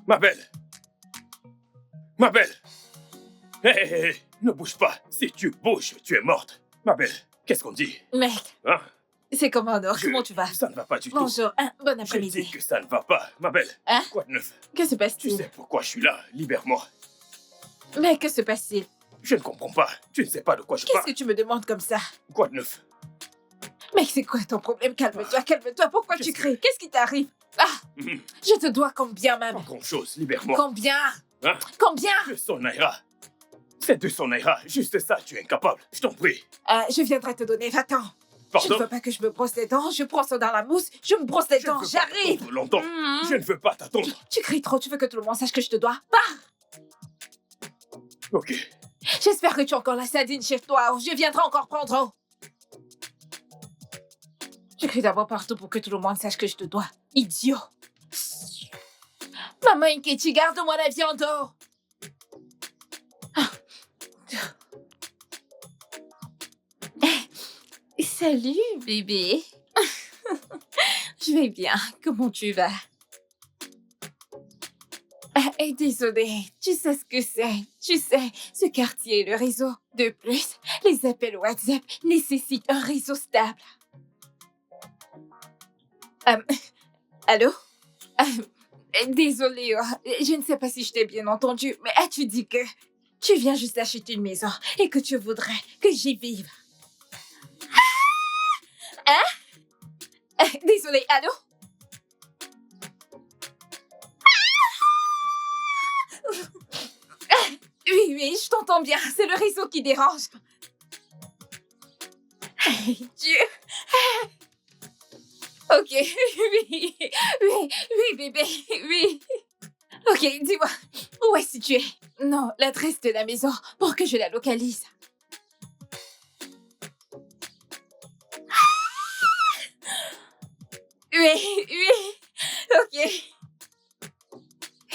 Ma belle! Ma belle! Hé, hé, hé, ne bouge pas. Si tu bouges, tu es morte. Ma belle, qu'est-ce qu'on dit? Mec, Hein? c'est Commandeur, comment tu vas? Ça ne va pas du tout. Bonjour, bon Je après-midi. dis que ça ne va pas. Ma belle, Hein? quoi de neuf? Que se Tu passe-t-il? sais pourquoi je suis là. Libère-moi. Mais que se passe-t-il? Je ne comprends pas. Tu ne sais pas de quoi je Qu'est-ce parle. que tu me demandes comme ça? Quoi de neuf? Mec, c'est quoi ton problème? Calme-toi, calme-toi. Pourquoi tu Qu'est-ce que- cries? Qu'est-ce qui t'arrive? Ah, Mhm. je te dois combien, Pas même? grand-chose. Libère-moi. Combien? Hein? Combien? 200 naira. C'est 200 naira. Juste ça, tu es incapable. Je t'en prie. Je viendrai te donner, va-t'en. Je ne Pardon? veux pas que je me brosse les dents, je prends ça dans la mousse, je me brosse les Je ne dents, veux pas j'arrive. t'attendre longtemps. Mhm. Je ne veux pas t'attendre. Tu cries trop, tu veux que tout le monde sache que je te dois? Pars! Ok. J'espère que tu as encore la sardine chez toi, ou je viendrai encore prendre. Je crie d'abord partout pour que tout le monde sache que je te dois. Idiot! Maman Inkechi, garde-moi la viande. Salut, bébé. Je vais bien. Comment tu vas? Désolée, tu sais ce que c'est. Tu sais, ce quartier et le réseau. De plus, les appels WhatsApp nécessitent un réseau stable. Allô? Désolée, je ne sais pas si je t'ai bien entendu, mais as-tu dit que tu viens juste acheter une maison et que tu voudrais que j'y vive? Hein? Désolée, allô? Oui, je t'entends bien. C'est le réseau qui dérange. Dieu. Ok, oui, bébé, oui. Ok, dis-moi, où est-ce que tu es? Non, l'adresse de la maison pour que je la localise. Oui, ok.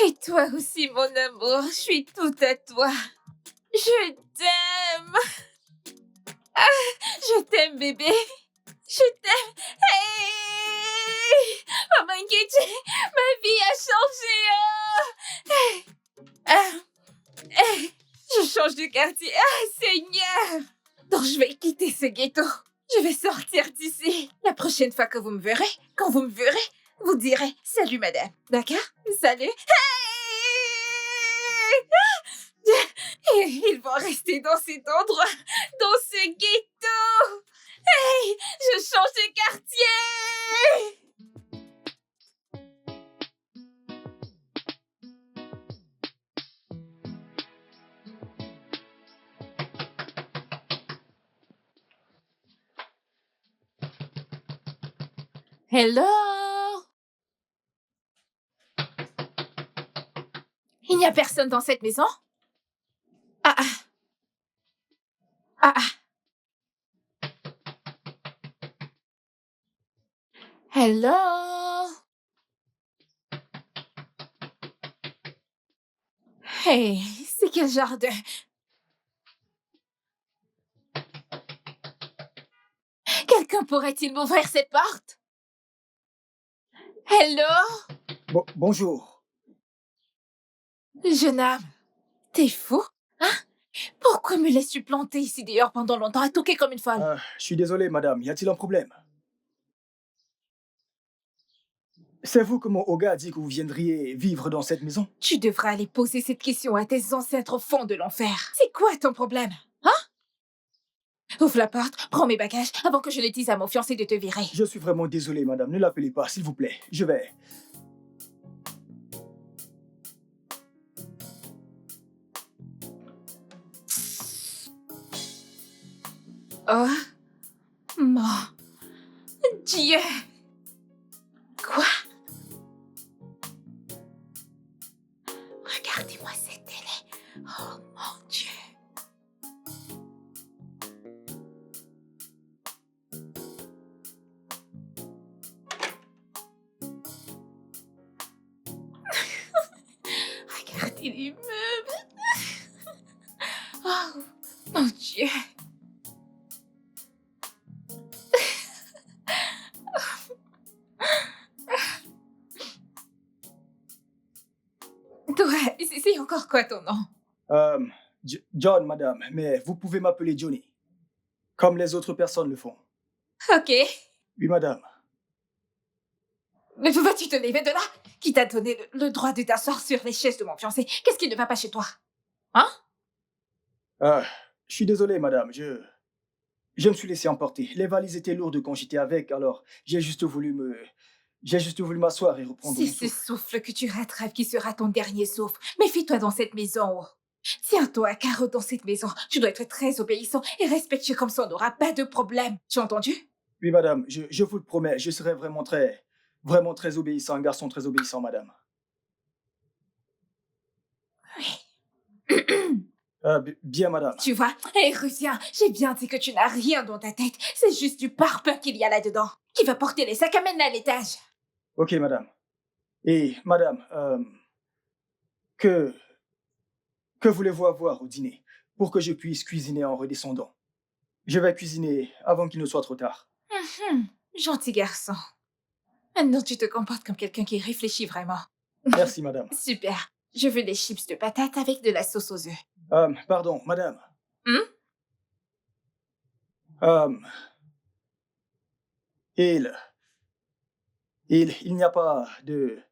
Et toi aussi, mon amour, je suis tout à toi. Je t'aime. Ah, je t'aime, bébé. Je t'aime. Hey! Maman Nkechi, ma vie a changé. Je change de quartier. Ah, Seigneur. Donc, je vais quitter ce ghetto. Je vais sortir d'ici. La prochaine fois que vous me verrez, quand vous me verrez, vous direz « Salut, madame ». D'accord? Salut. Et ils vont rester dans cet endroit, dans ce ghetto. Hey, je change de quartier. Hello. Il n'y a personne dans cette maison? Ah. Hello? Hey, c'est quel genre de... Quelqu'un pourrait-il m'ouvrir cette porte? Hello? Bonjour. Jeune homme, t'es fou? Hein? Pourquoi me laisses-tu planter ici dehors pendant longtemps à toquer comme une folle? Je suis désolé, madame. Y a-t-il un problème? C'est vous que mon Oga a dit que vous viendriez vivre dans cette maison? Tu devras aller poser cette question à tes ancêtres au fond de l'enfer. C'est quoi ton problème? Hein? Ouvre la porte, prends mes bagages avant que je ne dise à mon fiancé de te virer. Je suis vraiment désolé, madame. Ne l'appelez pas, s'il vous plaît. Je vais... Oh mon Dieu! Quoi? Regardez-moi cette télé. Oh mon Dieu! Regardez les meubles. Oh mon Dieu! c'est encore quoi ton nom? John, madame, mais vous pouvez m'appeler Johnny, comme les autres personnes le font. Ok. Oui, madame. Mais vas-tu te lever de là? Qui t'a donné le droit de t'asseoir sur les chaises de mon fiancé? Qu'est-ce qui ne va pas chez toi? Hein? Je suis désolé, madame, je me suis laissé emporter. Les valises étaient lourdes quand j'étais avec, alors j'ai juste voulu m'asseoir et reprendre C'est mon ce souffle. souffle que tu rattrapes qui sera ton dernier souffle. Méfie-toi dans cette maison. Tiens-toi à carreau dans cette maison. Tu dois être très obéissant et respectueux comme ça on n'aura pas de problème. Tu as entendu? Oui, madame, je vous le promets, je serai vraiment très obéissant, un garçon très obéissant, madame. Bien, madame. Tu vois? Hé, Rusien, j'ai bien dit que tu n'as rien dans ta tête. C'est juste du parpaing qu'il y a là-dedans. Qui va porter les sacs à main à l'étage? Ok, madame. Et, madame, que voulez-vous avoir au dîner pour que je puisse cuisiner en redescendant? Je vais cuisiner avant qu'il ne soit trop tard. Gentil garçon. Maintenant, tu te comportes comme quelqu'un qui réfléchit vraiment. Merci, madame. Super. Je veux des chips de patates avec de la sauce aux œufs. Pardon, madame. Hmm? Il n'y a pas de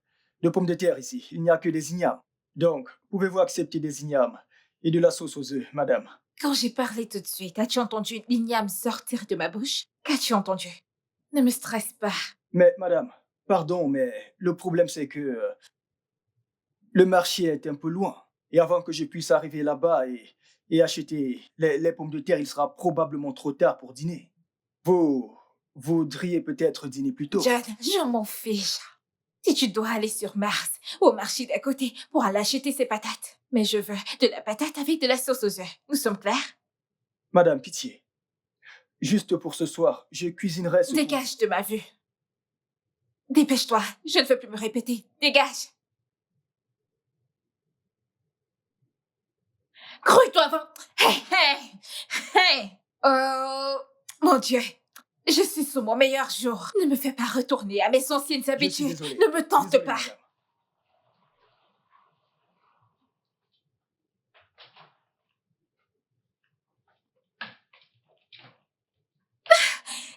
pommes de terre ici. Il n'y a que des ignames. Donc, pouvez-vous accepter des ignames et de la sauce aux œufs, madame? Quand j'ai parlé tout de suite, as-tu entendu l'igname sortir de ma bouche? Qu'as-tu entendu? Ne me stresse pas. Mais, madame, pardon, mais le problème c'est que le marché est un peu loin. Et avant que je puisse arriver là-bas et acheter les pommes de terre, il sera probablement trop tard pour dîner. Vous voudriez peut-être dîner plus tôt. John, je m'en fiche. Si tu dois aller sur Mars, au marché d'à côté, pour aller acheter ces patates. Mais je veux de la patate avec de la sauce aux œufs. Nous sommes clairs? Madame, pitié. Juste pour ce soir, je cuisinerai ce que... Dégage de ma vue. Dépêche-toi, je ne veux plus me répéter. Dégage. Grouille-toi avant. Hey, hey, hey. Oh, mon Dieu. Je suis sur mon meilleur jour. Ne me fais pas retourner à mes anciennes Je suis habitudes. désolé. Ne me tente Désolé, pas. madame.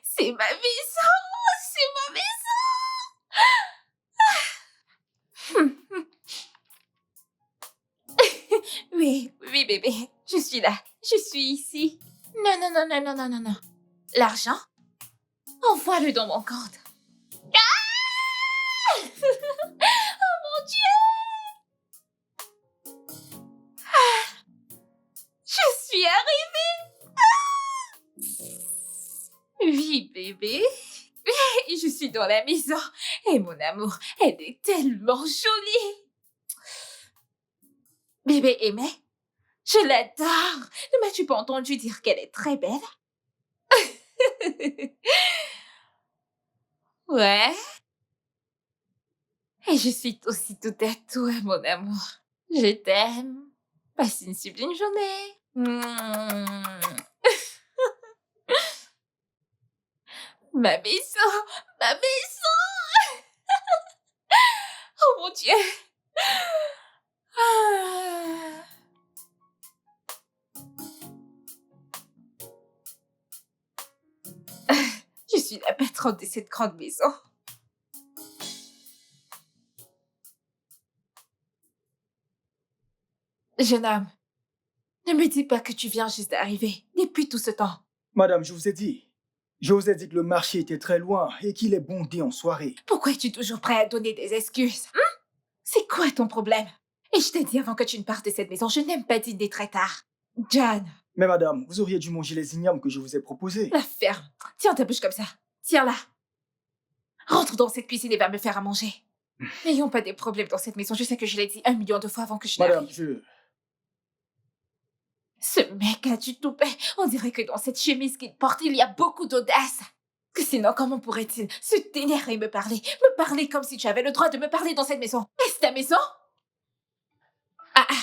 C'est ma maison. C'est ma maison. Oui, oui, bébé. Je suis là. Je suis ici. Non, non, non, non, non, non, non, non. L'argent? Envoie-le dans mon compte. Ah! Oh mon Dieu! Ah! Je suis arrivée! Ah! Oui, bébé. Je suis dans la maison. Et mon amour, elle est tellement jolie. Bébé aimé, je l'adore. Ne m'as-tu pas entendu dire qu'elle est très belle? Ouais. Et je suis aussi tout à toi, mon amour. Je t'aime. Passe une sublime journée. Ma maison, ma maison. Oh mon Dieu. Ah. Je suis la patronne de cette grande maison. Jeune homme, ne me dis pas que tu viens juste d'arriver depuis tout ce temps. Madame, je vous ai dit. Je vous ai dit que le marché était très loin et qu'il est bondé en soirée. Pourquoi es-tu toujours prêt à donner des excuses? C'est quoi ton problème? Et je t'ai dit avant que tu ne partes de cette maison, je n'aime pas dîner très tard. John, Mais madame, vous auriez dû manger les ignames que je vous ai proposés. la ferme. Tiens ta bouche comme ça. Tiens-la. Rentre dans cette cuisine et va me faire à manger. N'ayons pas des problèmes dans cette maison. Je sais que je l'ai dit 1 million de fois avant que je Madame, n'arrive. Ce mec a du toupet. On dirait que dans cette chemise qu'il porte, il y a beaucoup d'audace. Que sinon, comment pourrait-il se dénerver et me parler? Me parler comme si tu avais le droit de me parler dans cette maison. Est-ce ta maison? Ah ah.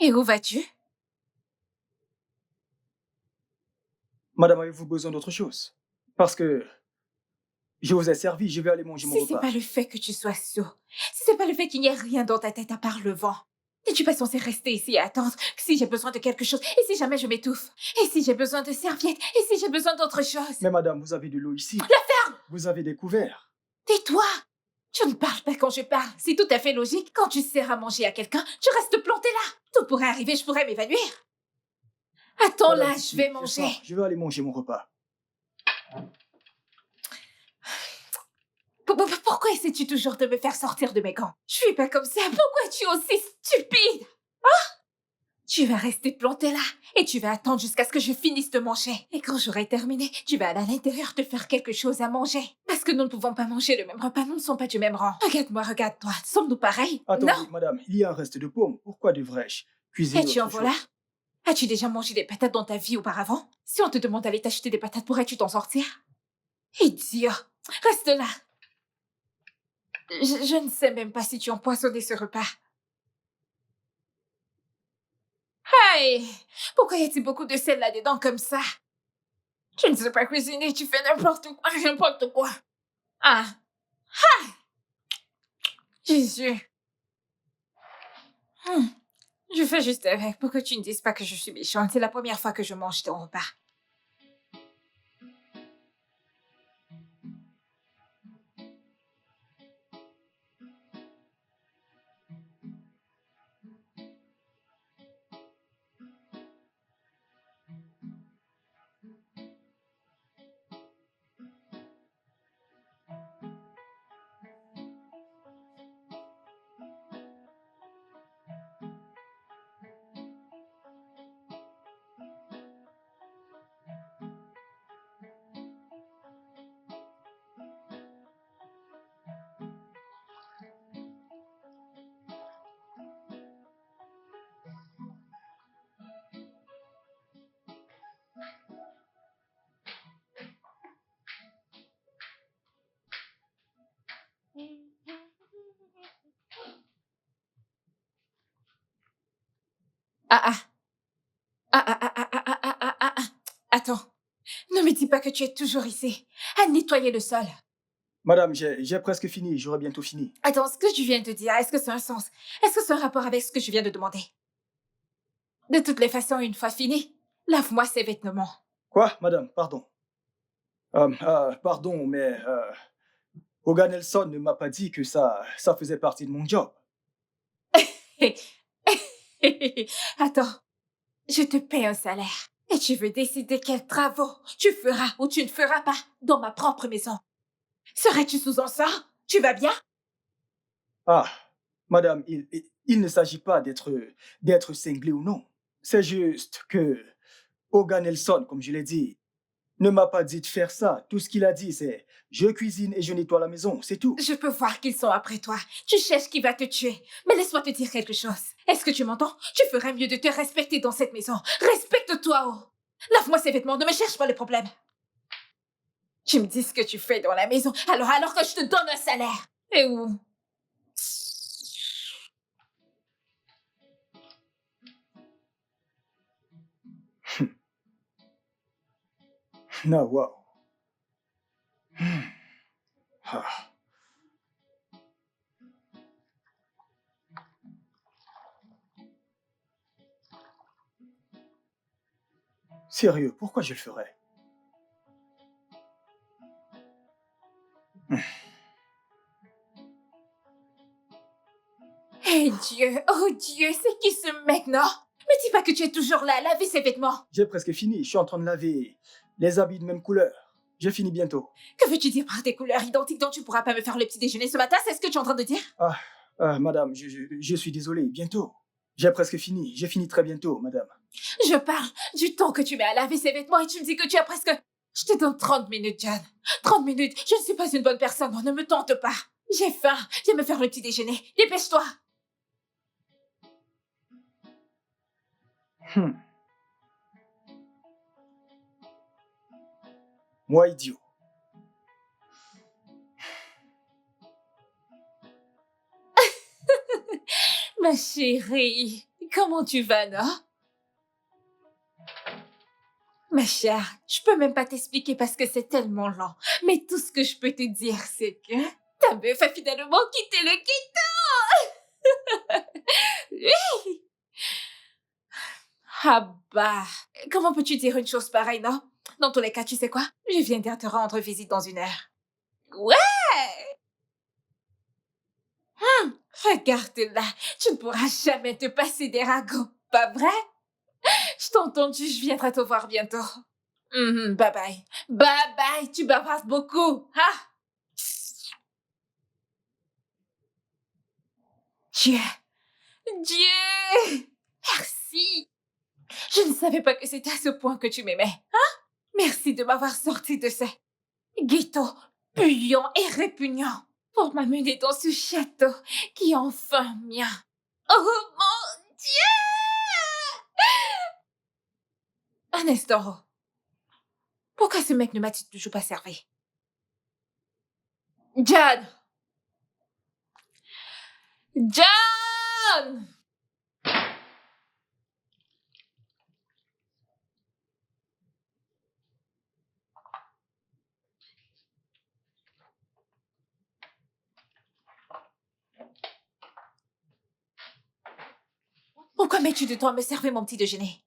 Et où vas-tu? Madame, avez-vous besoin d'autre chose? Parce que je vous ai servi, je vais aller manger mon Si c'est repas. pas le fait que tu sois sourd, si c'est pas le fait qu'il n'y ait rien dans ta tête à part le vent, n'es-tu pas censé rester ici et attendre que si j'ai besoin de quelque chose, et si jamais je m'étouffe, et si j'ai besoin de serviettes, et si j'ai besoin d'autre chose? Mais madame, vous avez de l'eau ici. La ferme! Vous avez des couverts. Tais-toi! Tu ne parles pas quand je parle. C'est tout à fait logique. Quand tu sers à manger à quelqu'un, tu restes planté là. Tout pourrait arriver, je pourrais m'évanouir. Attends Madame, là, si, je vais j'ai manger. faim. Je vais aller manger mon repas. Pourquoi essaies-tu toujours de me faire sortir de mes gants? Je suis pas comme ça. Pourquoi es-tu aussi stupide? Tu vas rester planté là et tu vas attendre jusqu'à ce que je finisse de manger. Et quand j'aurai terminé, tu vas aller à l'intérieur te faire quelque chose à manger. Parce que nous ne pouvons pas manger le même repas, nous ne sommes pas du même rang. Regarde-moi, regarde-toi. Sommes-nous pareils? Attendez, Non. madame, il y a un reste de pommes. Pourquoi devrais-je cuisiner Et tu en autre voilà? chose? As-tu déjà mangé des patates dans ta vie auparavant? Si on te demande d'aller t'acheter des patates, pourrais-tu t'en sortir? Idiot! Reste là! Je ne sais même pas si tu as empoisonné ce repas. Hey! Pourquoi y a-t-il beaucoup de sel là-dedans comme ça? Tu ne sais pas cuisiner, tu fais n'importe quoi. Ah! Ah! Jésus! Je fais juste avec pour que tu ne dises pas que je suis méchante. C'est la première fois que je mange ton repas. Ah ah! Ah ah ah ah ah ah ah ah ah ah! Attends, ne me dis pas que tu es toujours ici, à nettoyer le sol. Madame, j'ai presque fini. J'aurai bientôt fini. Attends, ce que tu viens de dire, est-ce que ça a un sens? Est-ce que c'est un rapport avec ce que je viens de demander? De toutes les façons, une fois fini, lave-moi ces vêtements. Quoi, madame? Pardon. Pardon, mais Hogan Nelson ne m'a pas dit que ça faisait partie de mon job. Attends, je te paie un salaire. Et tu veux décider quels travaux tu feras ou tu ne feras pas dans ma propre maison. Serais-tu sous encens? Tu vas bien? Ah, madame, il ne s'agit pas d'être cinglé ou non. C'est juste que Hogan Nelson, comme je l'ai dit, ne m'a pas dit de faire ça. Tout ce qu'il a dit, c'est je cuisine et je nettoie la maison, c'est tout. Je peux voir qu'ils sont après toi. Tu cherches qui va te tuer. Mais laisse-moi te dire quelque chose. Est-ce que tu m'entends? Tu ferais mieux de te respecter dans cette maison. Respecte-toi, oh! Lave-moi ces vêtements, ne me cherche pas le problème. Tu me dis ce que tu fais dans la maison, alors que je te donne un salaire. Et où? Ah, wow. Ah. Sérieux, pourquoi je le ferais? Eh Dieu, oh Dieu, c'est qui ce mec, non? Me dis pas que tu es toujours là à laver ses vêtements. J'ai presque fini. Je suis en train de laver les habits de même couleur. Je finis bientôt. Que veux-tu dire par des couleurs identiques dont tu pourras pas me faire le petit déjeuner ce matin? C'est ce que tu es en train de dire? Madame, je suis désolé. Bientôt. J'ai presque fini. J'ai fini très bientôt, madame. Je parle du temps que tu mets à laver ses vêtements et tu me dis que tu as presque... Je te donne 30 minutes, John. 30 minutes. Je ne suis pas une bonne personne, non, ne me tente pas. J'ai faim. Viens me faire le petit déjeuner. Dépêche-toi. Moi, idiot. Ma chérie, Comment tu vas, non? Ma chère, je peux même pas t'expliquer parce que c'est tellement lent. Mais tout ce que je peux te dire, c'est que ta meuf a finalement quitté le ghetto. Oui. Ah bah, comment peux-tu dire une chose pareille, non? Dans tous les cas, tu sais quoi? Je viens te rendre visite dans 1 heure. Ouais! Regarde là, tu ne pourras jamais te passer des ragots, pas vrai? Je t'ai entendu, je viendrai te voir bientôt. Bye bye. Bye bye, tu bavardes beaucoup. Ah! Dieu! Dieu! Merci! Je ne savais pas que c'était à ce point que tu m'aimais. Hein? Merci de m'avoir sorti de ce ghetto puant et répugnant pour m'amener dans ce château qui est enfin mien. Oh mon Dieu! Un instant. Pourquoi ce mec ne m'a-t-il toujours pas servi? John! John! Pourquoi mets-tu du temps à me servir mon petit déjeuner?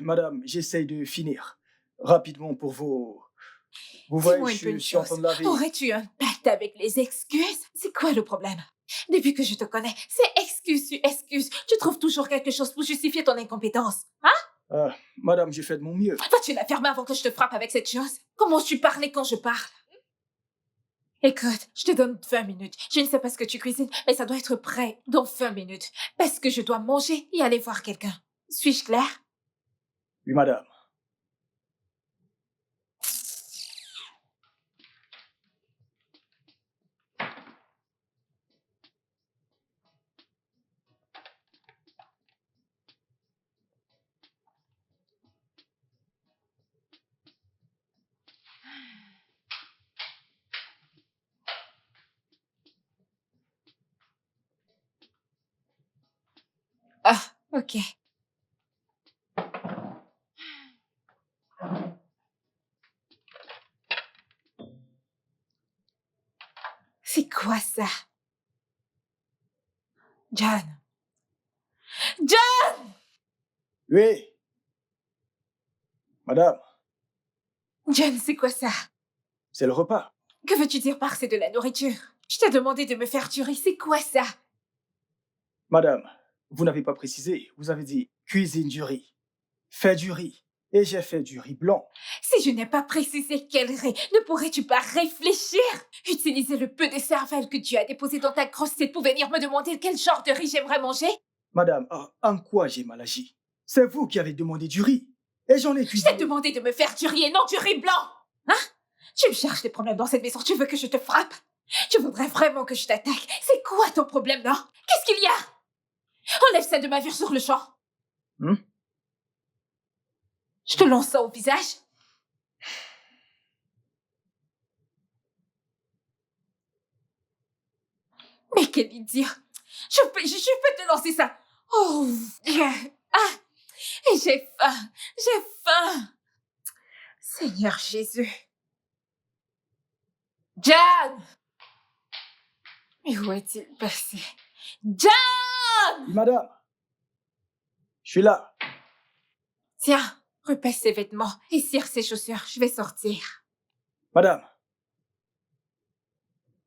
Madame, j'essaye de finir. Rapidement pour vos... Vous Dis-moi voyez, une je bonne suis en train chose. de laver. Aurais-tu un pacte avec les excuses? C'est quoi le problème? Depuis que je te connais, c'est excuse sur excuse. Tu trouves toujours quelque chose pour justifier ton incompétence. Hein? Madame, j'ai fait de mon mieux. Vas-tu la fermer avant que je te frappe avec cette chose? Comment tu parlais quand je parle? Écoute, je te donne 20 minutes. Je ne sais pas ce que tu cuisines, mais ça doit être prêt dans 20 minutes. Parce que je dois manger et aller voir quelqu'un. Suis-je claire? Oui, madame. Ah, ok. C'est quoi ça? John. John! Oui. Madame, John, c'est quoi ça? c'est le repas. Que veux-tu dire par c'est de la nourriture? Je t'ai demandé de me faire du riz, c'est quoi ça? Madame, vous n'avez pas précisé. Vous avez dit cuisine du riz. Fais du riz. Et j'ai fait du riz blanc. Si je n'ai pas précisé quel riz, ne pourrais-tu pas réfléchir? Utiliser le peu de cervelle que tu as déposé dans ta grosse tête pour venir me demander quel genre de riz j'aimerais manger? Madame, en quoi j'ai mal agi? C'est vous qui avez demandé du riz. Et j'en ai Je t'ai cuisiné. demandé de me faire du riz et non du riz blanc! Hein? Tu me cherches des problèmes dans cette maison, tu veux que je te frappe? Tu voudrais vraiment que je t'attaque? C'est quoi ton problème, non? Qu'est-ce qu'il y a? Enlève ça de ma vue sur le champ. Hmm? Je te lance ça au visage. Mais quel idiot! Je peux te lancer ça! Oh! Ah! Et j'ai faim! J'ai faim! Seigneur Jésus! John! Mais où est-il passé? John! Oui, madame. Je suis là. Tiens, repasse ses vêtements et cire ses chaussures. Je vais sortir. Madame.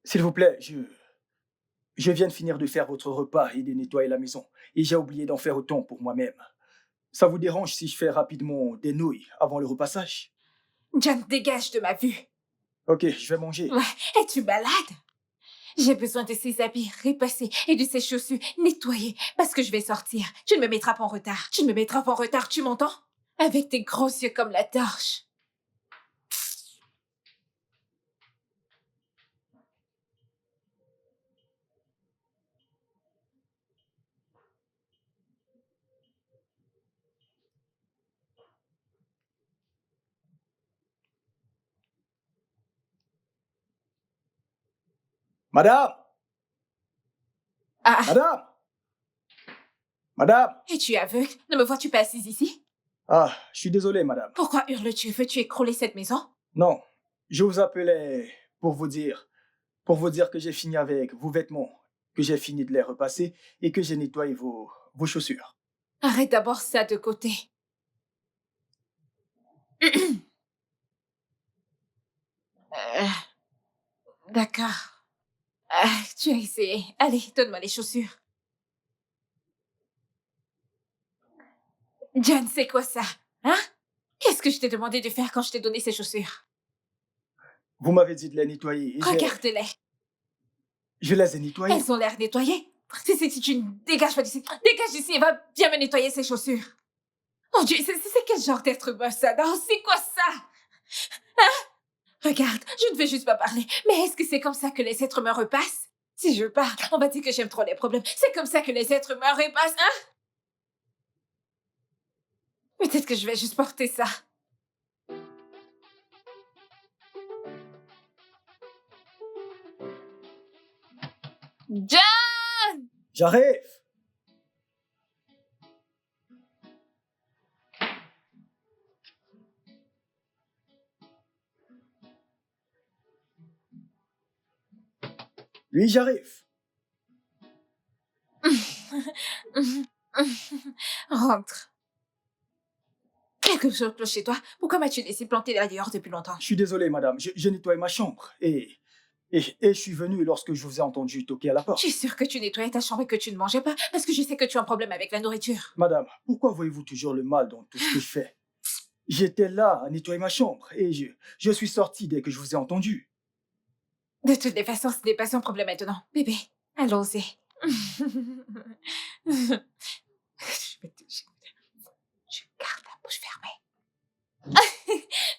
S'il vous plaît, je viens de finir de faire votre repas et de nettoyer la maison. Et j'ai oublié d'en faire autant pour moi-même. Ça vous dérange si je fais rapidement des nouilles avant le repassage? John, dégage de ma vue. Ok, je vais manger. Ouais, es-tu malade? J'ai besoin de ces habits repassés et de ces chaussures nettoyées parce que je vais sortir. Tu ne me mettras pas en retard. Tu ne me mettras pas en retard, tu m'entends? Avec tes gros yeux comme la torche. Madame! Ah, Madame! Madame! Et tu es aveugle? Ne me vois-tu pas assise ici? Ah, je suis désolé, madame. Pourquoi hurles-tu? Veux-tu écrouler cette maison? Non, je vous appelais pour vous dire que j'ai fini avec vos vêtements, que j'ai fini de les repasser et que j'ai nettoyé vos chaussures. Arrête d'abord ça de côté. Euh, D'accord. Tu as essayé. Allez, donne-moi les chaussures. John, c'est quoi ça? Hein? Qu'est-ce que je t'ai demandé de faire quand je t'ai donné ces chaussures? Vous m'avez dit de les nettoyer et Regarde-les. je les ai nettoyées. Elles ont l'air nettoyées. Si tu ne dégages pas d'ici, dégage d'ici et va bien me nettoyer ces chaussures. Oh Dieu, c'est quel genre d'être humain ça? Non, c'est quoi ça? Hein? Regarde, je ne veux juste pas parler. Mais est-ce que c'est comme ça que les êtres humains repassent? Si je parle, on va dire que j'aime trop les problèmes. C'est comme ça que les êtres humains repassent, hein? Peut-être que je vais juste porter ça. John! J'arrive! Oui, j'arrive. Rentre. Quelque chose cloche chez toi. Pourquoi m'as-tu laissé planter là dehors depuis longtemps? Je suis désolé, madame. Je nettoie ma chambre et je suis venu lorsque je vous ai entendu toquer à la Je porte. suis sûre que tu nettoyais ta chambre et que tu ne mangeais pas, parce que je sais que tu as un problème avec la nourriture. Madame, pourquoi voyez-vous toujours le mal dans tout ce que je fais? J'étais là à nettoyer ma chambre et je suis sorti dès que je vous ai entendu. De toutes les façons, ce n'est pas son problème maintenant. Bébé, allons-y. Je vais te... Je garde la bouche fermée.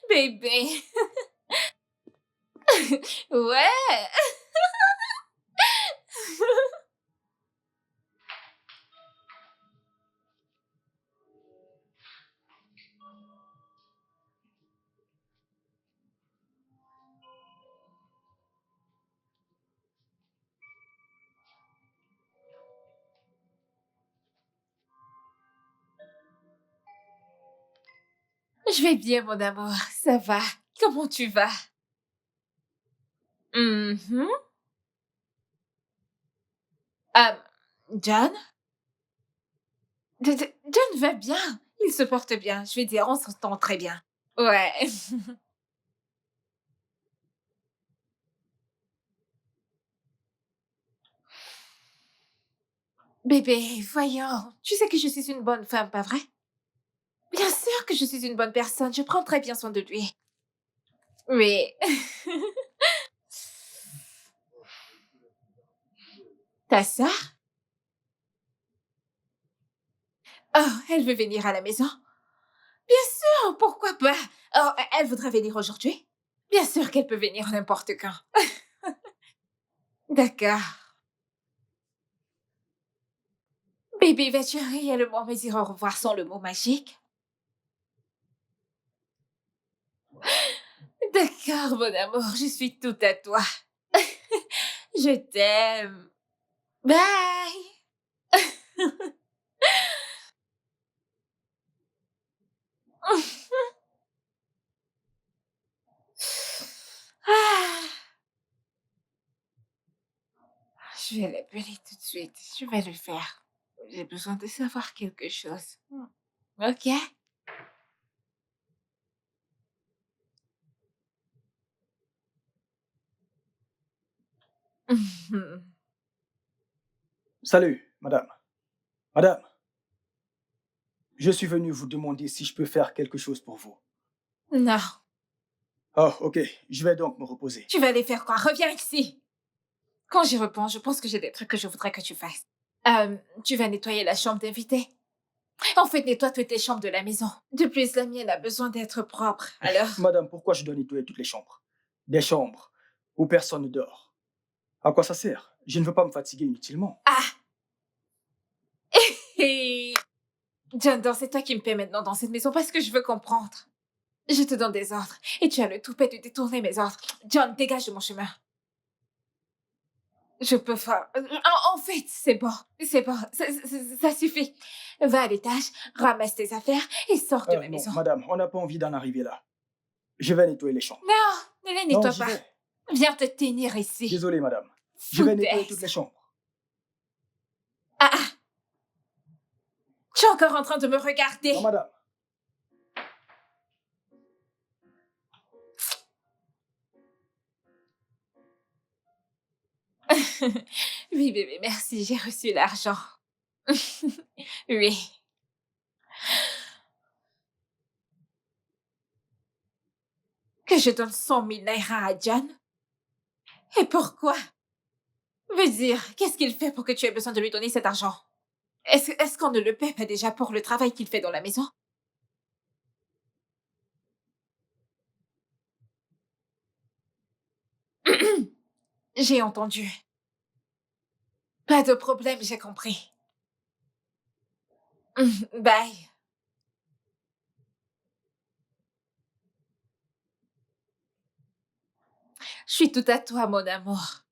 Bébé. Ouais. Je vais bien, mon amour. Ça va. Comment tu vas? Mhm. John? John va bien. Il se porte bien. Je vais dire, on s'entend très bien. Ouais. Bébé, voyons. Tu sais que je suis une bonne femme, pas vrai? Bien sûr que je suis une bonne personne. Je prends très bien soin de lui. Oui. Ta sœur? Oh, elle veut venir à la maison? Bien sûr, pourquoi pas? Oh, elle voudrait venir aujourd'hui? Bien sûr qu'elle peut venir n'importe quand. D'accord. Bébé, vas-tu réellement me dire au revoir sans le mot magique? D'accord, mon amour, je suis tout à toi. Je t'aime. Bye! Ah, je vais l'appeler tout de suite. Je vais le faire. J'ai besoin de savoir quelque chose. Ok? Salut, madame. Madame, je suis venu vous demander si je peux faire quelque chose pour vous. Non. Oh, ok. Je vais donc me reposer. Tu vas aller faire quoi? Reviens ici. Quand j'y repense, je pense que j'ai des trucs que je voudrais que tu fasses. Tu vas nettoyer la chambre d'invité. En fait, nettoie toutes les chambres de la maison. De plus, la mienne a besoin d'être propre. Alors... Madame, pourquoi je dois nettoyer toutes les chambres? Des chambres où personne ne dort. À quoi ça sert? Je ne veux pas me fatiguer inutilement. Ah! Et... John, c'est toi qui me paie maintenant dans cette maison parce que je veux comprendre. Je te donne des ordres et tu as le toupet de détourner mes ordres. John, dégage de mon chemin. Je peux faire... En fait, c'est bon. C'est bon. Ça suffit. Va à l'étage, ramasse tes affaires et sors de ma Non, maison. madame, on n'a pas envie d'en arriver là. Je vais nettoyer les chambres. Non, ne les Non, nettoie j'y pas. vais. Viens te tenir ici. Désolé, madame. Je vais nettoyer Foutaise. toutes les chambres. Ah, ah. Tu es encore en train de me regarder. Non, madame. Oui, bébé, merci, j'ai reçu l'argent. Oui. Que je donne 100 000 naira à John? Et pourquoi? Veux dire, qu'est-ce qu'il fait pour que tu aies besoin de lui donner cet argent? Est-ce qu'on ne le paie pas déjà pour le travail qu'il fait dans la maison? J'ai entendu. Pas de problème, j'ai compris. Bye. Je suis tout à toi, mon amour.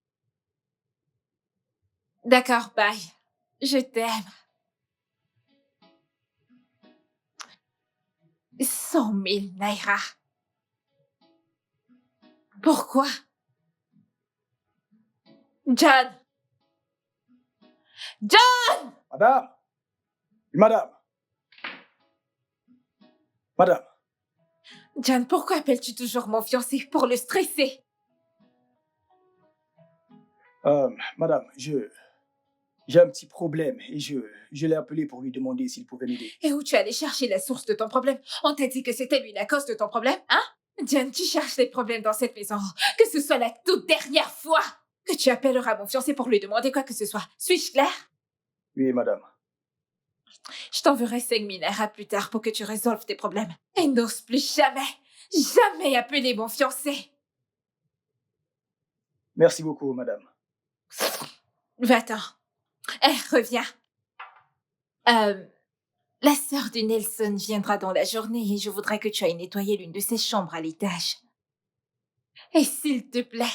D'accord, bye. Je t'aime. 100 000 naira. Pourquoi? John! John! Madame. Madame. Madame. John, pourquoi appelles-tu toujours mon fiancé pour le stresser? Madame, j'ai un petit problème et je l'ai appelé pour lui demander s'il pouvait m'aider. Et où tu es allé chercher la source de ton problème? On t'a dit que c'était lui la cause de ton problème, hein? John, tu cherches des problèmes dans cette maison. Que ce soit la toute dernière fois que tu appelleras mon fiancé pour lui demander quoi que ce soit. Suis-je clair? Oui, madame. Je t'enverrai 5 000 naira plus tard pour que tu résolves tes problèmes. Et n'ose plus jamais appeler mon fiancé. Merci beaucoup, madame. Va-t'en. Reviens. La sœur de Nelson viendra dans la journée et je voudrais que tu ailles nettoyer l'une de ses chambres à l'étage. Et s'il te plaît,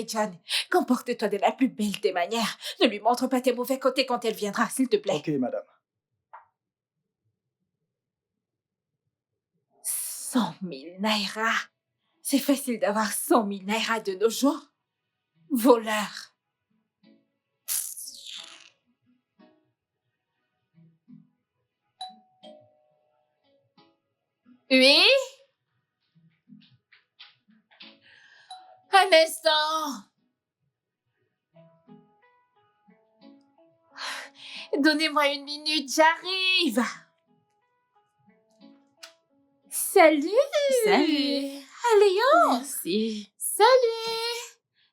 John, comporte-toi de la plus belle des manières. Ne lui montre pas tes mauvais côtés quand elle viendra, s'il te plaît. Ok, madame. 100 000 naira. C'est facile d'avoir 100 000 naira de nos jours. Voleur. Oui? Un instant. Donnez-moi une minute, j'arrive. Salut. Salut. Alléon. Merci. Salut.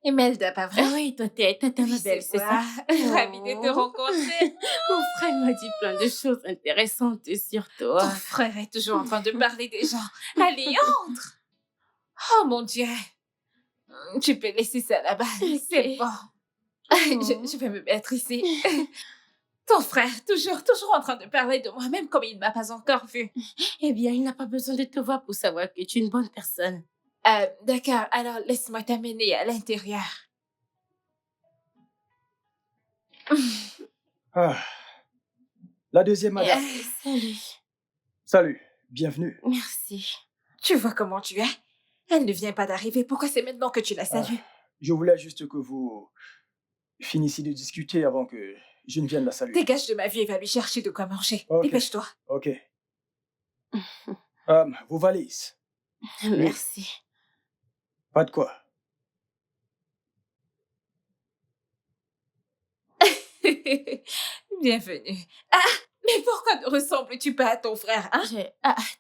Imelda, pas vrai? Ah oui, toi, t'es ta Oui, belle, c'est ça? Ravie de te rencontrer. Mon frère m'a dit plein de choses intéressantes sur Ton toi. frère est toujours en train de parler des gens. Allez, entre. Oh mon Dieu. Tu peux laisser ça là-bas. Ok. C'est bon. Je vais me mettre ici. Ton frère, toujours en train de parler de moi, même comme il ne m'a pas encore vue. Eh bien, il n'a pas besoin de te voir pour savoir que tu es une bonne personne. D'accord, alors laisse-moi t'amener à l'intérieur. Ah. La deuxième, madame. Salut. Salut. Bienvenue. Merci. Tu vois comment tu es? Elle ne vient pas d'arriver. Pourquoi c'est maintenant que tu la salues? Je voulais juste que vous finissiez de discuter avant que je ne vienne la saluer. Dégage de ma vie et va lui chercher de quoi manger. Ok. Dépêche-toi. Ok. Vos valises. Merci. Pas de quoi. Bienvenue. Ah, mais pourquoi ne ressembles-tu pas à ton frère, hein?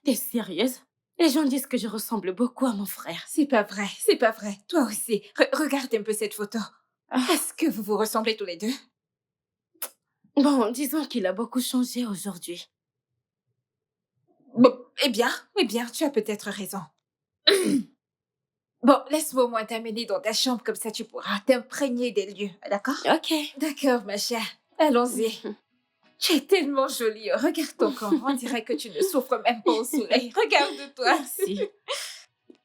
T'es sérieuse? Les gens disent que je ressemble beaucoup à mon frère. C'est pas vrai. Toi aussi. Regarde un peu cette photo. Est-ce que vous vous ressemblez tous les deux? Bon, disons qu'il a beaucoup changé aujourd'hui. Bon, eh bien, tu as peut-être raison. Bon, laisse-moi au moins t'amener dans ta chambre, comme ça tu pourras t'imprégner des lieux, d'accord? Ok. D'accord, ma chère. Allons-y. Tu es tellement jolie. Regarde ton corps. On dirait que tu ne souffres même pas au soleil. Regarde-toi. Merci.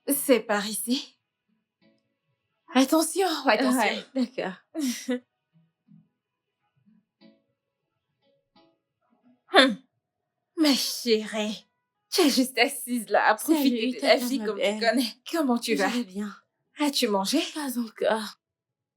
C'est par ici. Attention, attention. Ouais, d'accord. Ma chérie, tu es juste assise là à profiter Salut, de la tata, vie ma comme tu belle. connais. Comment tu Je vas? vais bien. As-tu mangé? Pas encore.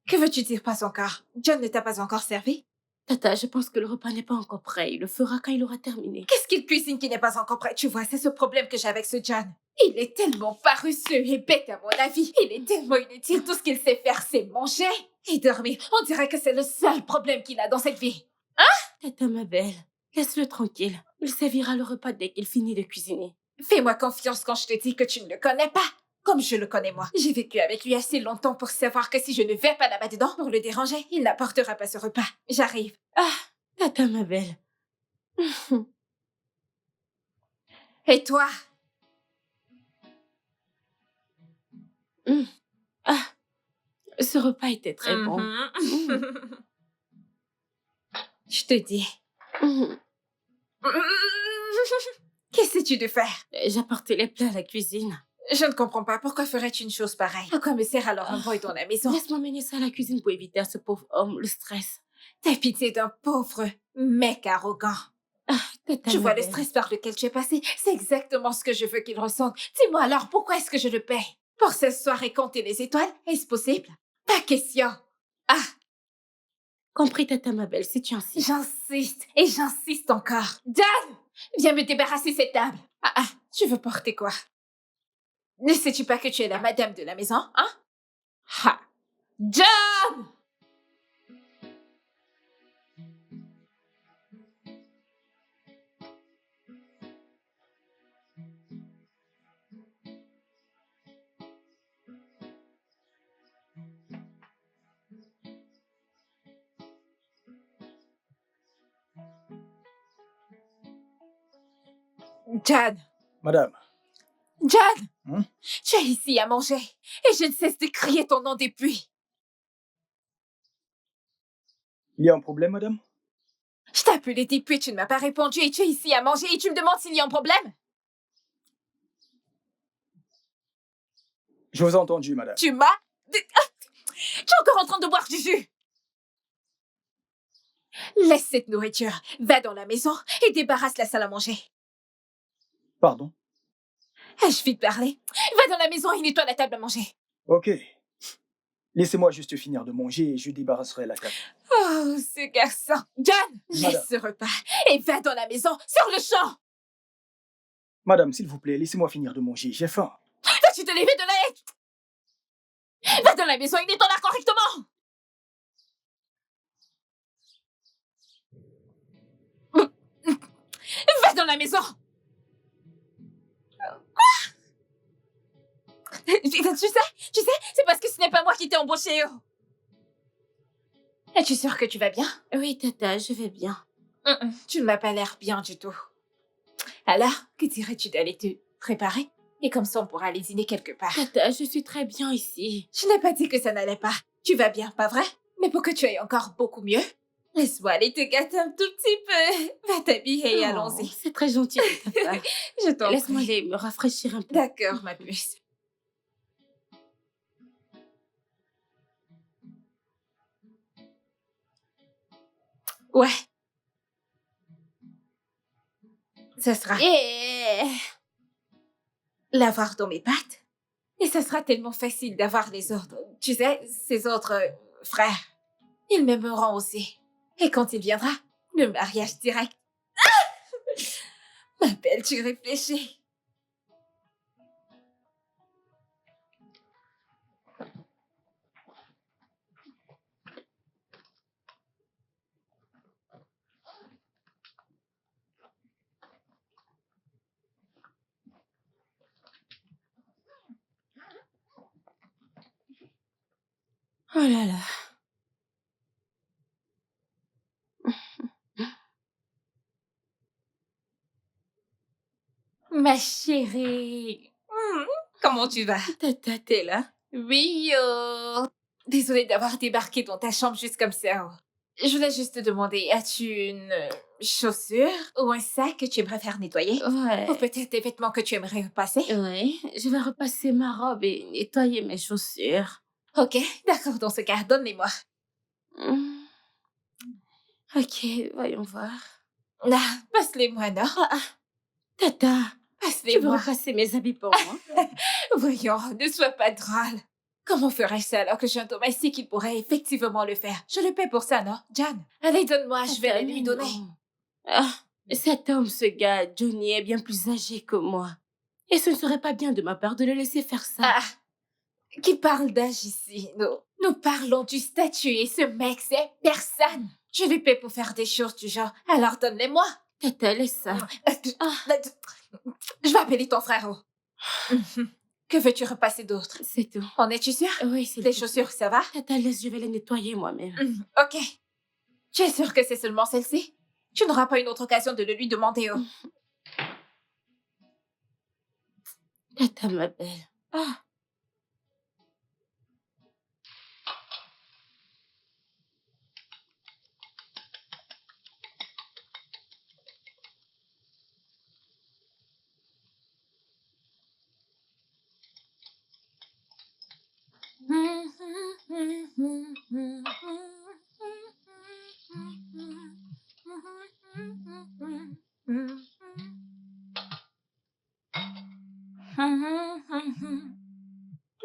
Que veux-tu dire pas encore? John ne t'a pas encore servi? Tata, je pense que le repas n'est pas encore prêt. Il le fera quand il aura terminé. Qu'est-ce qu'il cuisine qui n'est pas encore prêt? Tu vois, c'est ce problème que j'ai avec ce John. Il est tellement paresseux et bête à mon avis. Il est tellement inutile. Tout ce qu'il sait faire, c'est manger et dormir. On dirait que c'est le seul problème qu'il a dans cette vie. Tata, ma belle, laisse-le tranquille. Il servira le repas dès qu'il finit de cuisiner. Fais-moi confiance quand je te dis que tu ne le connais pas. Comme je le connais moi. J'ai vécu avec lui assez longtemps pour savoir que si je ne vais pas là-bas dedans pour le déranger, il n'apportera pas ce repas. J'arrive. Tata, ma belle. Et toi? Ce repas était très bon. Mhm. Je te dis. Mhm. Qu'essaies-tu de faire? J'ai apporté les plats à la cuisine. Je ne comprends pas. Pourquoi ferais-tu une chose pareille? À quoi me sert alors un boy dans la maison? Laisse-moi mener ça à la cuisine pour éviter à ce pauvre homme le stress. T'as pitié d'un pauvre mec arrogant. Tata, Tu ma vois le belle. stress par lequel tu es passé? C'est exactement ce que je veux qu'il ressente. Dis-moi alors, pourquoi est-ce que je le paie? Pour ce soir et compter les étoiles? Est-ce possible? Pas question. Compris, tata, ma belle, si tu insistes. J'insiste et j'insiste encore. John! Viens me débarrasser cette table. Tu veux porter quoi? Ne sais-tu pas que tu es la madame de la maison, hein? John! John! Madame, John! Tu es ici à manger et je ne cesse de crier ton nom depuis. il y a un problème, madame? Je t'ai appelé depuis, tu ne m'as pas répondu et tu es ici à manger et tu me demandes s'il y a un problème? Je vous ai entendu, madame. Tu m'as... Tu es encore en train de boire du jus. Laisse cette nourriture, va dans la maison et débarrasse la salle à manger. Pardon? Ai-je vite parlé? Va dans la maison et nettoie la table à manger. Ok. Laissez-moi juste finir de manger et je débarrasserai la table. Oh, ce garçon. John, Madame. laisse ce repas et va dans la maison, sur le champ. Madame, s'il vous plaît, laissez-moi finir de manger. J'ai faim. Vas-tu te lever de la... Va dans la maison et nettoie-la correctement. Va dans la maison. Tu sais, c'est parce que ce n'est pas moi qui t'ai embauché. Es-tu sûre que tu vas bien? Oui, tata, je vais bien. Tu ne m'as pas l'air bien du tout. Alors, que dirais-tu d'aller te préparer? Et comme ça, on pourra aller dîner quelque part. Tata, je suis très bien ici. Je n'ai pas dit que ça n'allait pas. Tu vas bien, pas vrai? Mais pour que tu ailles encore beaucoup mieux, laisse-moi aller te gâter un tout petit peu. Va t'habiller et Oh, allons-y. C'est très gentil de ta part. Je t'en Laisse-moi prie. aller me rafraîchir un peu. D'accord, ma puce. Ouais. Ça sera l'avoir dans mes pattes. Et ça sera tellement facile d'avoir les autres. Tu sais, ces autres frères. Ils m'aimeront aussi. Et quand il viendra, le mariage direct. Ma belle, tu réfléchis. Oh là là. Ma chérie. Comment tu vas? Tata, t'es là? Oui, désolée d'avoir débarqué dans ta chambre juste comme ça. Je voulais juste te demander, as-tu une chaussure ou un sac que tu aimerais faire nettoyer? Ouais. Ou peut-être des vêtements que tu aimerais repasser? Oui, je vais repasser ma robe et nettoyer mes chaussures. Ok, d'accord, dans ce cas, donne-les-moi. Hmm. Ok, voyons voir. Ah, passe-les-moi, non? Tata, tu veux Passe-les-moi. repasser mes habits pour moi? Voyons, ne sois pas drôle. Comment ferais-je ça alors que j'ai un domestique qui pourrait effectivement le faire? Je le paie pour ça, non? John, allez, donne-moi, je vais Tata, les lui mais donner. non. Ah, cet homme, ce gars, Johnny, est bien plus âgé que moi. Et ce ne serait pas bien de ma part de le laisser faire ça. Ah, qui parle d'âge ici? Nous parlons du statut et ce mec, c'est personne. Je lui paie pour faire des choses du genre, alors donne-les-moi. Tata, laisse ça. Je vais appeler ton frère. Que veux-tu repasser d'autre? C'est tout. En es-tu sûr? Oui, c'est Les chaussures, ça va? Tata, laisse, je vais les nettoyer moi-même. Ok. Tu es sûr que c'est seulement celle-ci? Tu n'auras pas une autre occasion de le lui demander. Tata, ma belle. Ah.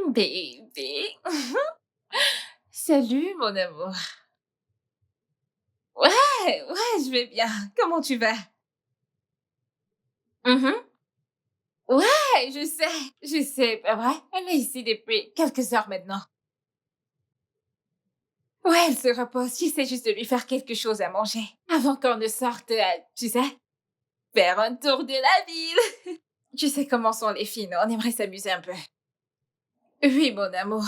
Bébé. Salut, mon amour. Ouais, je vais bien. Comment tu vas? Ouais, je sais, pas vrai? Elle est ici depuis quelques heures maintenant. Ouais, elle se repose. J'essaie juste de lui faire quelque chose à manger. Avant qu'on ne sorte, tu sais, faire un tour de la ville. Tu sais comment sont les filles, non? On aimerait s'amuser un peu. Oui, mon amour.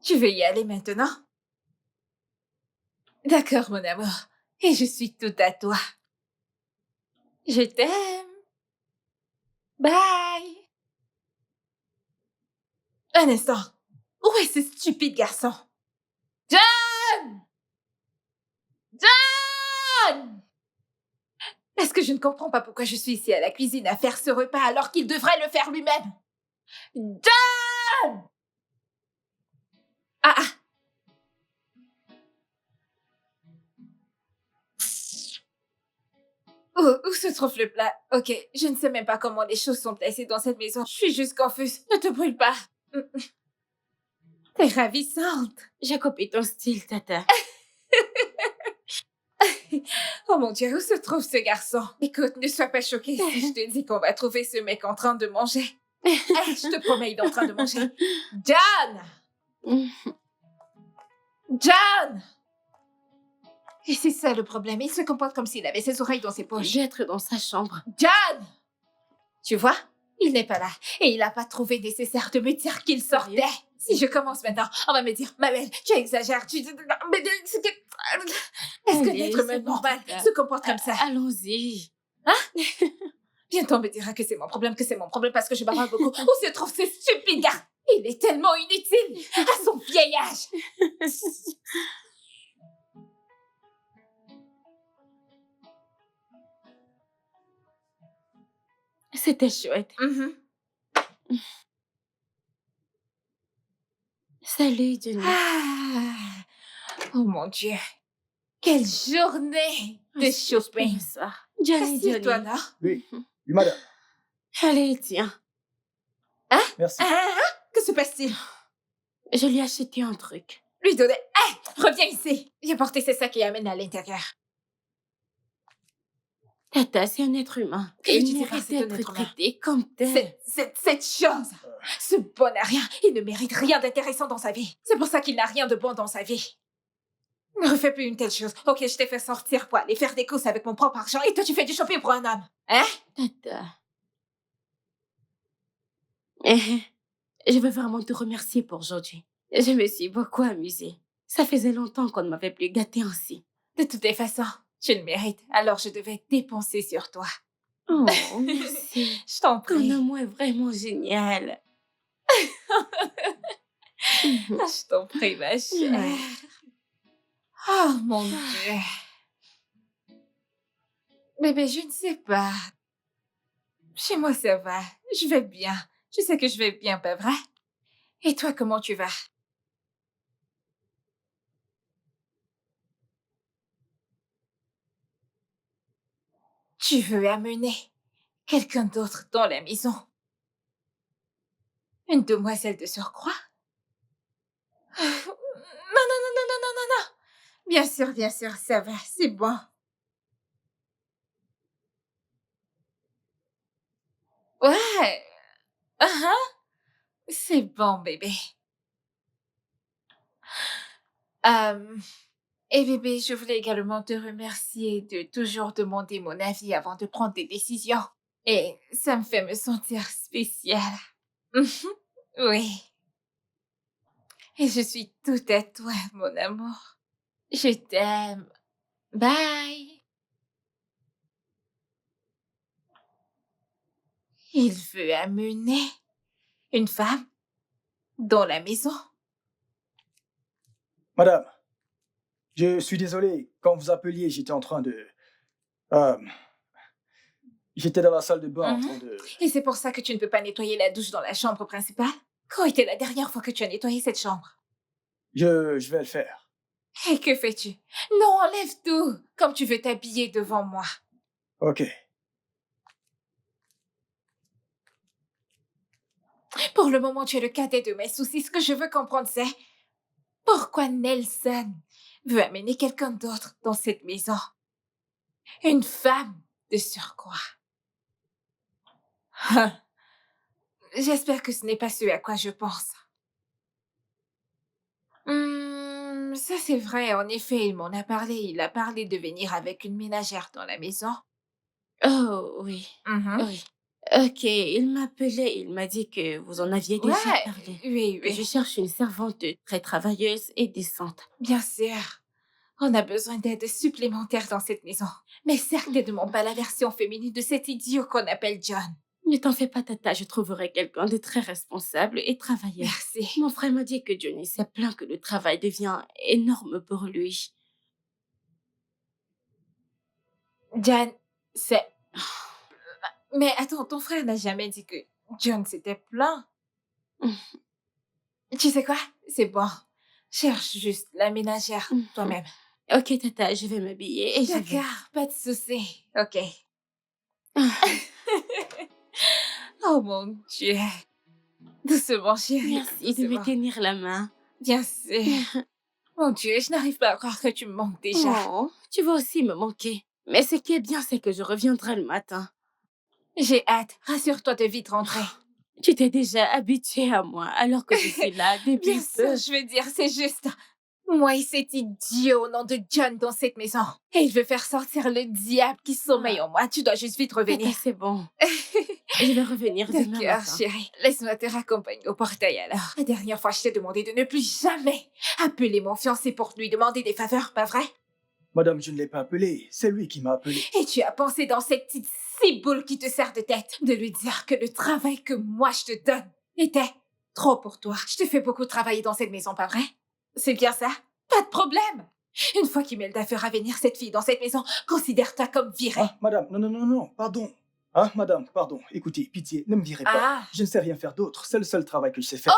Tu veux y aller maintenant? D'accord, mon amour. Et je suis tout à toi. Je t'aime. Bye. Un instant. Où est ce stupide garçon? John! John! Est-ce que je ne comprends pas pourquoi je suis ici à la cuisine à faire ce repas alors qu'il devrait le faire lui-même? John! Ah! Où se trouve le plat? Ok, je ne sais même pas comment les choses sont placées dans cette maison. Je suis juste confuse. Ne te brûle pas. T'es ravissante. J'ai copié ton style, Tata. Oh mon Dieu, où se trouve ce garçon? Écoute, ne sois pas choquée si je te dis qu'on va trouver ce mec en train de manger. Je te promets, il est en train de manger. John! John! Et c'est ça le problème. Il se comporte comme s'il avait ses oreilles dans ses poches. Je vais être dans sa chambre. John! Tu vois? Il n'est pas là. Et il n'a pas trouvé nécessaire de me dire qu'il sortait. Si je commence maintenant, on va me dire, ma belle, tu exagères, mais est-ce que l'être humain normal se comporte comme ça? Allons-y. Hein? Bientôt on me dira que c'est mon problème parce que je bavarde beaucoup. Où se trouve ce stupide gars? Il est tellement inutile à son vieil âge. C'était chouette. Salut, Johnny. Oh mon Dieu. Quelle journée de shopping. Johnny. Toi, non? Oui, madame. Allez, tiens. Merci. Que se passe-t-il? Je lui ai acheté un truc. Lui donner. Reviens ici. Viens porter ces sacs et amène à l'intérieur. Tata, c'est un être humain. Et Il mérite d'être traité comme tel. Cette chose, ce bon à rien, il ne mérite rien d'intéressant dans sa vie. C'est pour ça qu'il n'a rien de bon dans sa vie. Ne refais plus une telle chose. Ok, je t'ai fait sortir pour aller faire des courses avec mon propre argent et toi tu fais du shopping pour un homme. Hein? Tata. Je veux vraiment te remercier pour aujourd'hui. Je me suis beaucoup amusée. Ça faisait longtemps qu'on ne m'avait plus gâtée ainsi. De toutes les façons, tu le mérites. Alors je devais dépenser sur toi. Oh, merci. Je t'en prie. Ton amour est vraiment génial. Je t'en prie, ma chère. Oh, mon Dieu. Bébé, je ne sais pas. Chez moi, ça va. Je vais bien. Je sais que je vais bien, pas vrai? Et toi, comment tu vas? Tu veux amener quelqu'un d'autre dans la maison? Une demoiselle de surcroît? Non, non, non, non, non, non, non, non. Bien sûr, ça va, c'est bon. Ouais. C'est bon, bébé. Euh, et bébé, je voulais également te remercier de toujours demander mon avis avant de prendre des décisions. Et ça me fait me sentir spéciale. Mhm. Oui. Et je suis tout à toi, mon amour. Je t'aime. Bye. Il veut amener une femme dans la maison. Madame, je suis désolé. Quand vous appeliez, j'étais en train de... euh, j'étais dans la salle de bain en train de... Et c'est pour ça que tu ne peux pas nettoyer la douche dans la chambre principale? Quand était la dernière fois que tu as nettoyé cette chambre? Je vais le faire. Et que fais-tu? Non, enlève tout, comme tu veux t'habiller devant moi. Ok. Pour le moment, tu es le cadet de mes soucis. Ce que je veux comprendre, c'est pourquoi Nelson veut amener quelqu'un d'autre dans cette maison. Une femme de surcroît. J'espère que ce n'est pas ce à quoi je pense. Ça c'est vrai, en effet, il m'en a parlé. Il a parlé de venir avec une ménagère dans la maison. Oh, oui. Mhm. Oui. Ok, il m'appelait, il m'a dit que vous en aviez déjà Ouais, parlé. oui, Que je oui, cherche une servante très travailleuse et décente. bien sûr. On a besoin d'aide supplémentaire dans cette maison. Mais certainement pas la version féminine de cet idiot qu'on appelle John. Ne t'en fais pas, Tata, je trouverai quelqu'un de très responsable et travailleur. Merci. Mon frère m'a dit que Johnny s'est plaint que le travail devient énorme pour lui. John, c'est... Mais attends, ton frère n'a jamais dit que John s'était plaint. Tu sais quoi? C'est bon. Cherche juste la ménagère toi-même. Ok, Tata, je vais m'habiller et j'y vais. D'accord, pas de souci. Ok. Oh mon Dieu. Doucement, chérie. Merci de me Doucement. tenir la main. Bien sûr. Mon Dieu, je n'arrive pas à croire que tu me manques déjà. Oh, tu vas aussi me manquer. Mais ce qui est bien, c'est que je reviendrai le matin. J'ai hâte. Rassure-toi de vite rentrer. Tu t'es déjà habitué à moi alors que je suis là depuis Bien peu. sûr, je veux dire, c'est juste... Moi et cet idiot au nom de John dans cette maison. Et il veut faire sortir le diable qui sommeille en moi. Tu dois juste vite revenir. Tata, c'est bon. Je vais revenir demain D'accord, matin. chérie. Laisse-moi te raccompagner au portail alors. La dernière fois, je t'ai demandé de ne plus jamais appeler mon fiancé pour lui demander des faveurs, pas vrai? Madame, je ne l'ai pas appelé. C'est lui qui m'a appelé. Et tu as pensé dans cette petite ciboule qui te sert de tête de lui dire que le travail que moi je te donne était trop pour toi. Je te fais beaucoup travailler dans cette maison, pas vrai? C'est bien ça? Pas de problème. Une fois qu'Imelda fera venir cette fille dans cette maison, considère-toi comme virée. Ah, madame, non, non, non, non, pardon. Ah, madame, pardon. Écoutez, pitié, ne me virez pas. Ah. Je ne sais rien faire d'autre. C'est le seul travail que je sais faire.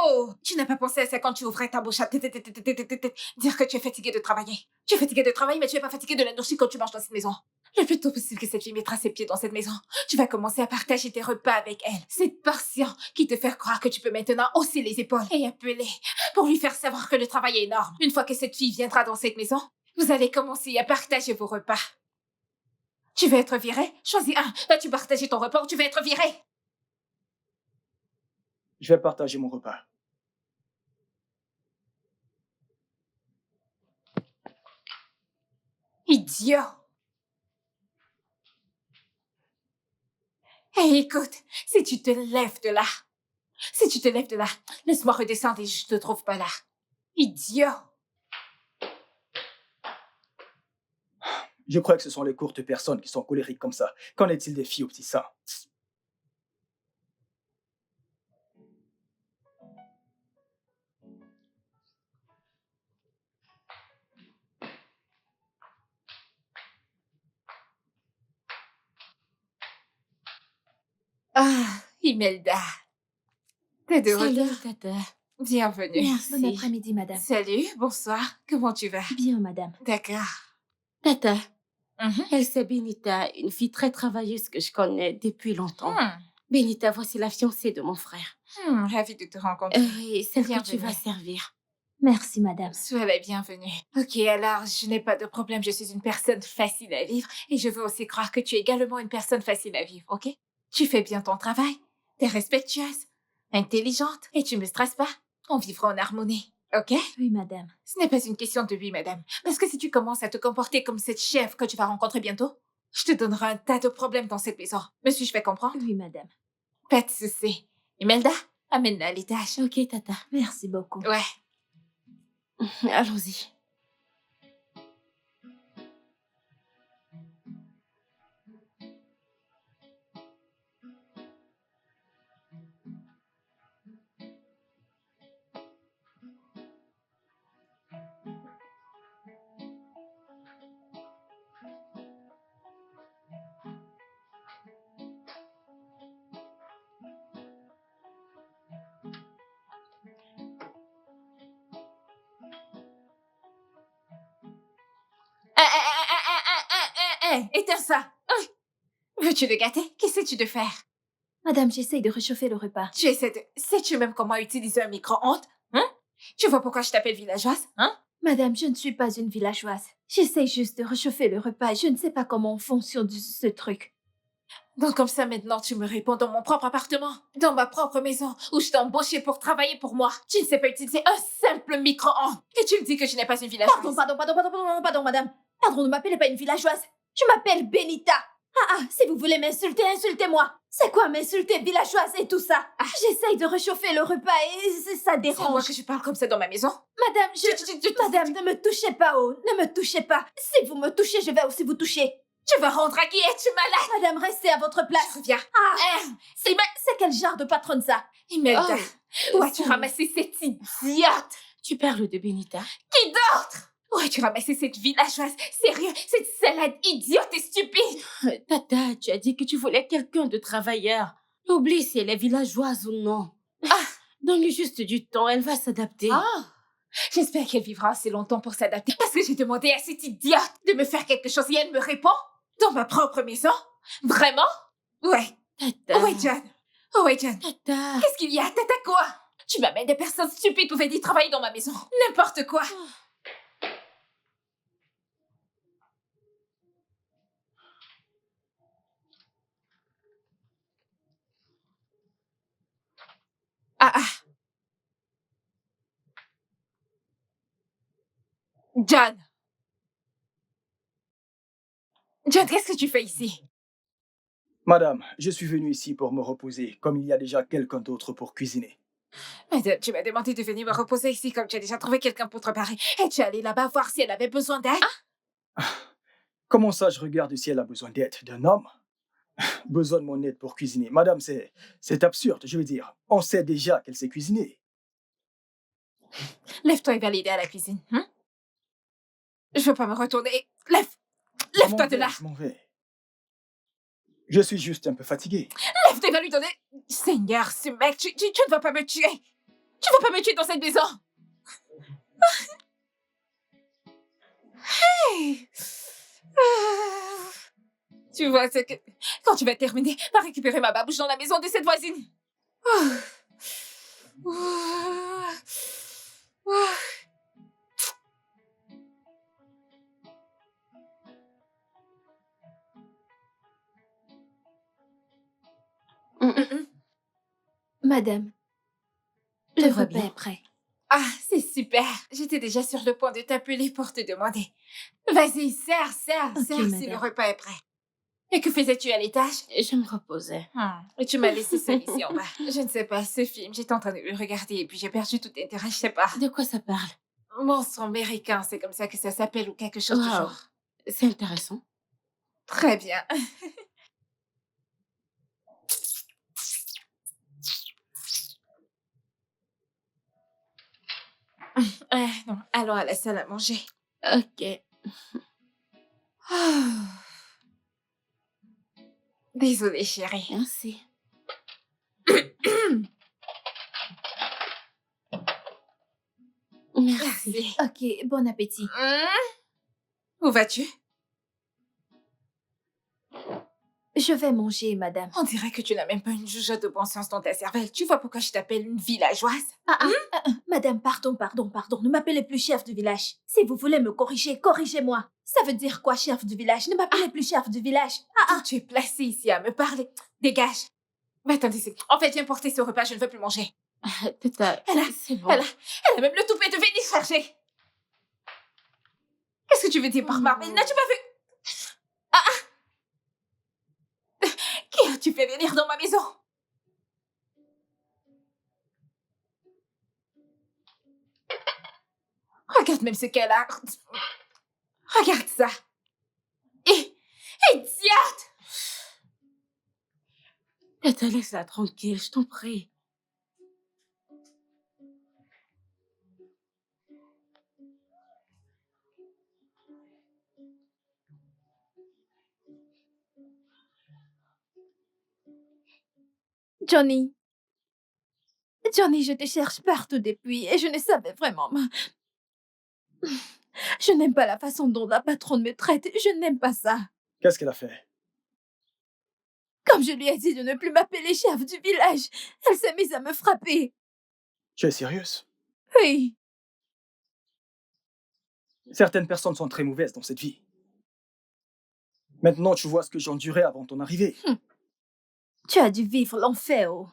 Oh! Tu n'as pas pensé à ça quand tu ouvrais ta bouche à dire que tu es fatigué de travailler. Tu es fatigué de travailler, mais tu n'es pas fatigué de la nourrir quand tu manges dans cette maison. Le plus tôt possible que cette fille mettra ses pieds dans cette maison, tu vas commencer à partager tes repas avec elle. Cette portion qui te fait croire que tu peux maintenant hausser les épaules et appeler pour lui faire savoir que le travail est énorme. Une fois que cette fille viendra dans cette maison, vous allez commencer à partager vos repas. Tu veux être viré? Choisis un. Vas-tu partager ton repas ou tu veux être viré? Je vais partager mon repas. Idiot! Hé, écoute, si tu te lèves de là, laisse-moi redescendre et je te trouve pas là. Idiot! Je crois que ce sont les courtes personnes qui sont colériques comme ça. Qu'en est-il des filles au petit sein? Imelda. T'es de Salut, retour. Tata. Bienvenue. Merci. Bon après-midi, madame. Salut, bonsoir. Comment tu vas? Bien, madame. D'accord. Tata, Mhm. elle c'est Benita, une fille très travailleuse que je connais depuis longtemps. Hmm. Benita, voici la fiancée de mon frère. Ravie de te rencontrer. Et celle que tu Bienvenue. vas servir. Merci, madame. Sois la bienvenue. Ok, alors, je n'ai pas de problème. Je suis une personne facile à vivre et je veux aussi croire que tu es également une personne facile à vivre, ok? Tu fais bien ton travail, t'es respectueuse, intelligente et tu me stresses pas. On vivra en harmonie, ok? Oui, madame. Ce n'est pas une question de oui, madame. Parce que si tu commences à te comporter comme cette chef que tu vas rencontrer bientôt, je te donnerai un tas de problèmes dans cette maison. Me suis-je fait comprendre? Oui, madame. Pas de souci. Imelda, amène-la à l'étage. Ok, Tata. Merci beaucoup. Ouais. Allons-y. Éteins ça. Veux-tu le gâter? Qu'essaies-tu de faire? Madame, j'essaye de réchauffer le repas. Tu essaies de... Sais-tu même comment utiliser un micro-ondes? Hein? Tu vois pourquoi je t'appelle villageoise? Hein? Madame, je ne suis pas une villageoise. J'essaye juste de réchauffer le repas. Je ne sais pas comment fonctionne ce truc. Donc comme ça maintenant tu me réponds dans mon propre appartement, dans ma propre maison, où je t'ai embauché pour travailler pour moi. Tu ne sais pas utiliser un simple micro-ondes. Et tu me dis que je n'ai pas une villageoise. Pardon, madame. Pardon, ne m'appelez pas une villageoise. Je m'appelle Benita. Si vous voulez m'insulter, insultez-moi. C'est quoi m'insulter, villageoise et tout ça? J'essaye de réchauffer le repas et ça C'est moi dérange. que je parle comme ça dans ma maison. Madame, Madame, ne me touchez pas, oh. Ne me touchez pas. Si vous me touchez, je vais aussi vous toucher. Tu vas rendre à qui? Es-tu malade? Madame, restez à votre place. Je reviens. C'est quel genre de patronne ça? Imelda, où as-tu ça- ramassé cette idiote? Tu parles de Benita? Qui d'autre? Où as-tu ramassé cette villageoise? Sérieux, cette salade idiote et stupide? Tata, tu as dit que tu voulais quelqu'un de travailleur. Oublie si elle est villageoise ou non. Donne-lui juste du temps, elle va s'adapter. J'espère qu'elle vivra assez longtemps pour s'adapter. Parce que j'ai demandé à cette idiote de me faire quelque chose et elle me répond dans ma propre maison. Vraiment? Ouais. Tata. Ouais, John. Ouais, John. Tata. Qu'est-ce qu'il y a? Tata quoi? Tu m'amènes des personnes stupides pour venir travailler dans ma maison. N'importe quoi. John. John, qu'est-ce que tu fais ici? Madame, je suis venu ici pour me reposer, comme il y a déjà quelqu'un d'autre pour cuisiner. Madame, tu m'as demandé de venir me reposer ici comme tu as déjà trouvé quelqu'un pour te préparer. Et tu es allée là-bas voir si elle avait besoin d'aide? Comment ça, je regarde si elle a besoin d'aide d'un homme? Besoin de mon aide pour cuisiner. Madame, c'est absurde, je veux dire. On sait déjà qu'elle sait cuisiner. Lève-toi et va l'aider à la cuisine. Je veux pas me retourner. Je m'en Lève-toi de vais, là. je m'en vais. Je suis juste un peu fatigué. Lève-toi et va lui donner. Seigneur, ce mec, tu ne vas pas me tuer. Tu vas pas me tuer dans cette maison. Hey. Tu vois, c'est que quand tu vas terminer, va récupérer ma babouche dans la maison de cette voisine. Madame, Je le vois repas bien. est prêt. Ah, c'est super. J'étais déjà sur le point de t'appeler pour te demander. Vas-y, sers, Ok, si madame. le repas est prêt. Et que faisais-tu à l'étage? Je me reposais. Et tu m'as laissé seule ici en bas. Je ne sais pas, ce film, j'étais en train de le regarder et puis j'ai perdu tout intérêt, je sais pas. De quoi ça parle? Monstre américain, c'est comme ça que ça s'appelle ou quelque chose du Wow. genre. C'est intéressant. Très bien. Non, allons à la salle à manger. Ok. Désolée, chérie. Merci. Merci. Ok, bon appétit. Où vas-tu? Je vais manger, madame. On dirait que tu n'as même pas une jugeote de bon sens dans ta cervelle. Tu vois pourquoi je t'appelle une villageoise? Madame, pardon. Ne m'appelez plus chef du village. Si vous voulez me corriger, corrigez-moi. Ça veut dire quoi, chef du village? Ne m'appelez plus chef du village. Quand tu es placée ici à me parler, dégage. Mais attendez, en fait, viens porter ce repas, je ne veux plus manger. Tata, Elle a- c'est bon. Elle a même le toupet de venir chercher. Qu'est-ce que tu veux dire par marbre? N'as-tu pas vu? Qui as-tu fait venir dans ma maison? Regarde même ce qu'elle a. Regarde ça. Idiote! Tata, laisse-la tranquille, je t'en prie. Johnny. Johnny, je te cherche partout depuis et je ne savais vraiment. Je n'aime pas la façon dont la patronne me traite. Je n'aime pas ça. Qu'est-ce qu'elle a fait? Comme je lui ai dit de ne plus m'appeler chef du village, elle s'est mise à me frapper. Tu es sérieuse? Oui. Certaines personnes sont très mauvaises dans cette vie. Maintenant, tu vois ce que j'endurais avant ton arrivée. Tu as dû vivre l'enfer. Oh.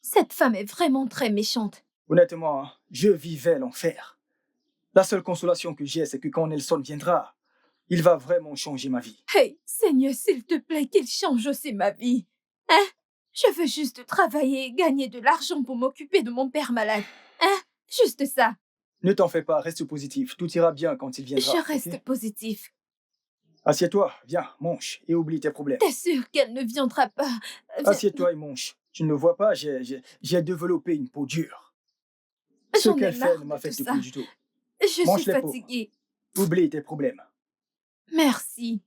Cette femme est vraiment très méchante. Honnêtement, je vivais l'enfer. La seule consolation que j'ai, c'est que quand Nelson viendra, il va vraiment changer ma vie. Hey, Seigneur, s'il te plaît, qu'il change aussi ma vie. Hein? Je veux juste travailler et gagner de l'argent pour m'occuper de mon père malade. Hein? Juste ça. Ne t'en fais pas, reste positif. Tout ira bien quand il viendra. Je reste ok? positif. Assieds-toi, viens, mange et oublie tes problèmes. T'es sûre qu'elle ne viendra pas? Assieds-toi et mange. Tu ne le vois pas, j'ai développé une peau dure. Ce J'en ai qu'elle marre fait ne de m'affecte tout ça. plus du tout. Je suis Mange les peaux. fatiguée. Oublie tes problèmes. Merci.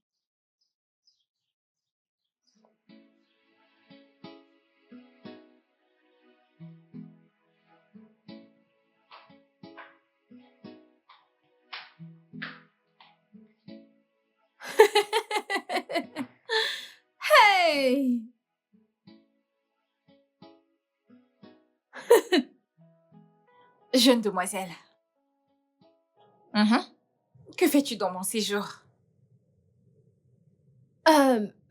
Hey! Jeune demoiselle. Que fais-tu dans mon séjour?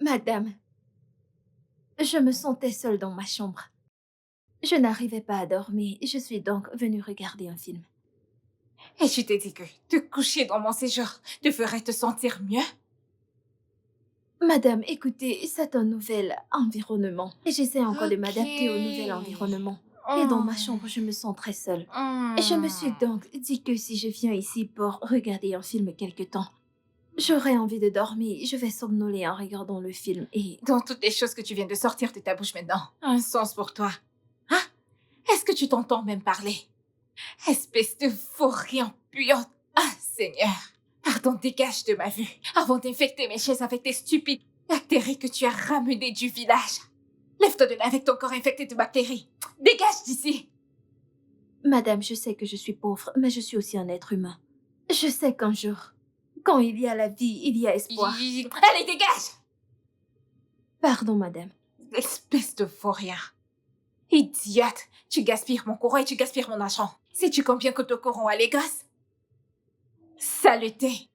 Madame, je me sentais seule dans ma chambre. Je n'arrivais pas à dormir. Je suis donc venue regarder un film. Et tu t'es dit que te coucher dans mon séjour te ferait te sentir mieux? Madame, écoutez, c'est un nouvel environnement. Et j'essaie encore de m'adapter au nouvel Ok. environnement. Et dans ma chambre, je me sens très seule. Et je me suis donc dit que si je viens ici pour regarder un film quelque temps, j'aurais envie de dormir. Je vais somnoler en regardant le film et... Dans toutes les choses que tu viens de sortir de ta bouche maintenant, un sens pour toi. Hein? Est-ce que tu t'entends même parler? Espèce de vaurien puante. Ah, Seigneur. Pardon, dégage de ma vue. Avant d'infecter mes chaises avec tes stupides bactéries que tu as ramenées du village. Lève-toi de là avec ton corps infecté de bactéries. Dégage d'ici. Madame, je sais que je suis pauvre, mais je suis aussi un être humain. Je sais qu'un jour, quand il y a la vie, il y a espoir. Allez, dégage. Pardon, madame. Espèce de vaurien. Idiote. Tu gaspilles mon courant et tu gaspilles mon argent. Sais-tu combien coûte le courant à Lagos? Saleté.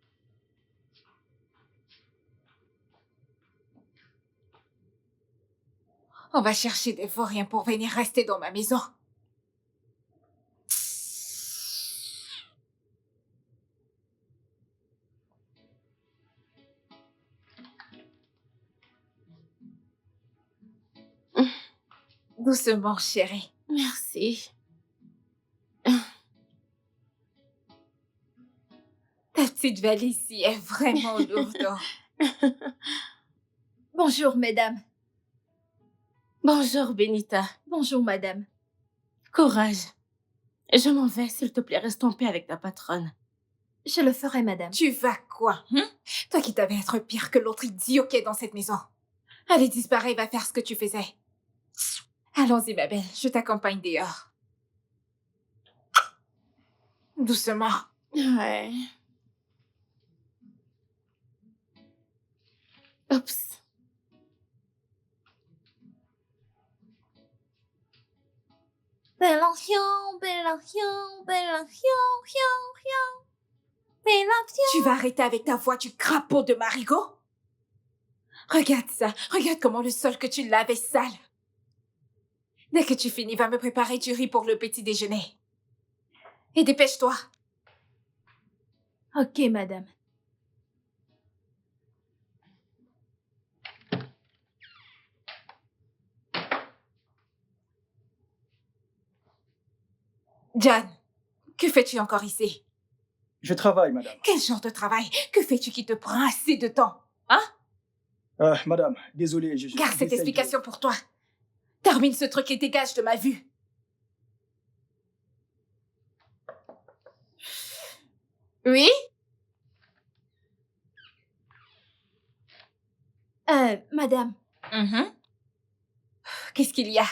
On va chercher des vauriens pour venir rester dans ma maison. Doucement, chérie. Merci. Ta petite valise-ci est vraiment lourde. Bonjour, mesdames. Bonjour, Benita. Bonjour, madame. Courage. Je m'en vais, s'il te plaît, reste en paix avec ta patronne. Je le ferai, madame. Tu vas quoi, Toi qui t'avais être pire que l'autre idiot qui est dans cette maison. Allez, disparaît, va faire ce que tu faisais. Allons-y, ma belle, je t'accompagne dehors. Doucement. Ouais. Oups. Bellation, Bellation, Bellation, Bellation. Tu vas arrêter avec ta voix du crapaud de Marigot? Regarde ça. Regarde comment le sol que tu laves est sale. Dès que tu finis, va me préparer du riz pour le petit déjeuner. Et dépêche-toi. Ok, madame. John, que fais-tu encore ici? Je travaille, madame. Quel genre de travail? Que fais-tu qui te prend assez de temps? Madame, désolé, je... Garde cette j'essaye de- explication pour toi. Termine ce truc et dégage de ma vue. Oui? Madame, Qu'est-ce qu'il y a?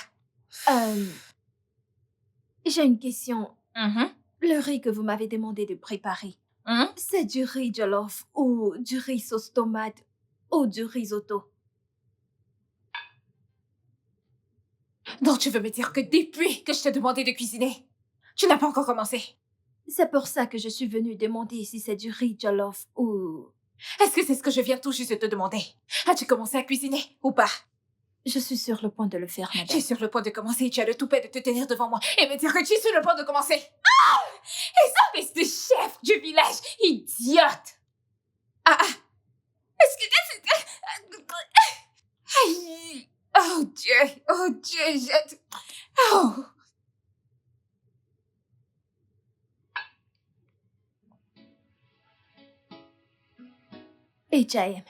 j'ai une question. Mhm. Le riz que vous m'avez demandé de préparer, Hein? c'est du riz jollof ou du riz sauce tomate ou du risotto? Donc tu veux me dire que depuis que je t'ai demandé de cuisiner, tu n'as pas encore commencé? C'est pour ça que je suis venue demander si c'est du riz jollof ou... Est-ce que c'est ce que je viens tout juste de te demander? As-tu commencé à cuisiner ou pas? Je suis sur le point de le faire, Tu es madame. sur le point de commencer et tu as le toupet de te tenir devant moi et me dire que tu es sur le point de commencer. Ah! Et ça, espèce de chef du village, idiote! Ah! Est-ce que... Aïe! Oh Dieu! Oh Dieu! Oh! H.I.M.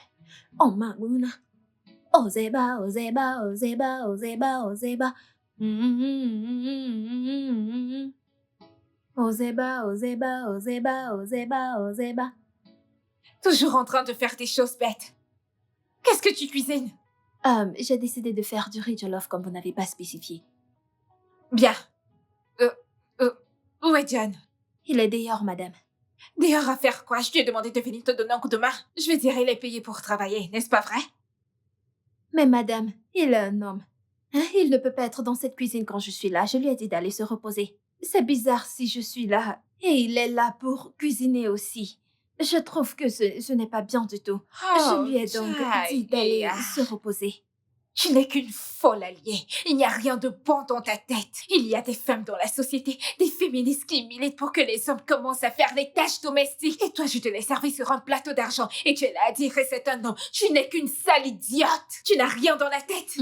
Oh, Mamuna. Ozeba, Ozeba, Ozeba, Ozeba, Ozeba. Ozeba, Ozeba, Ozeba, Ozeba, Ozeba. Toujours en train de faire des choses bêtes. Qu'est-ce que tu cuisines? J'ai décidé de faire du riz jollof comme vous n'avez pas spécifié. Bien. Où est John? Il est dehors, madame. Dehors à faire quoi? Je lui ai demandé de venir te donner un coup de main. Je veux dire, il est payé pour travailler, n'est-ce pas vrai? Mais madame, il est un homme. Hein, il ne peut pas être dans cette cuisine quand je suis là. Je lui ai dit d'aller se reposer. C'est bizarre si je suis là et il est là pour cuisiner aussi. Je trouve que ce n'est pas bien du tout. Je lui ai donc dit d'aller se reposer. Tu n'es qu'une folle alliée. Il n'y a rien de bon dans ta tête. Il y a des femmes dans la société, des féministes qui militent pour que les hommes commencent à faire les tâches domestiques. Et toi, je te l'ai servi sur un plateau d'argent et tu es là à dire que c'est un homme. Tu n'es qu'une sale idiote. Tu n'as rien dans la tête.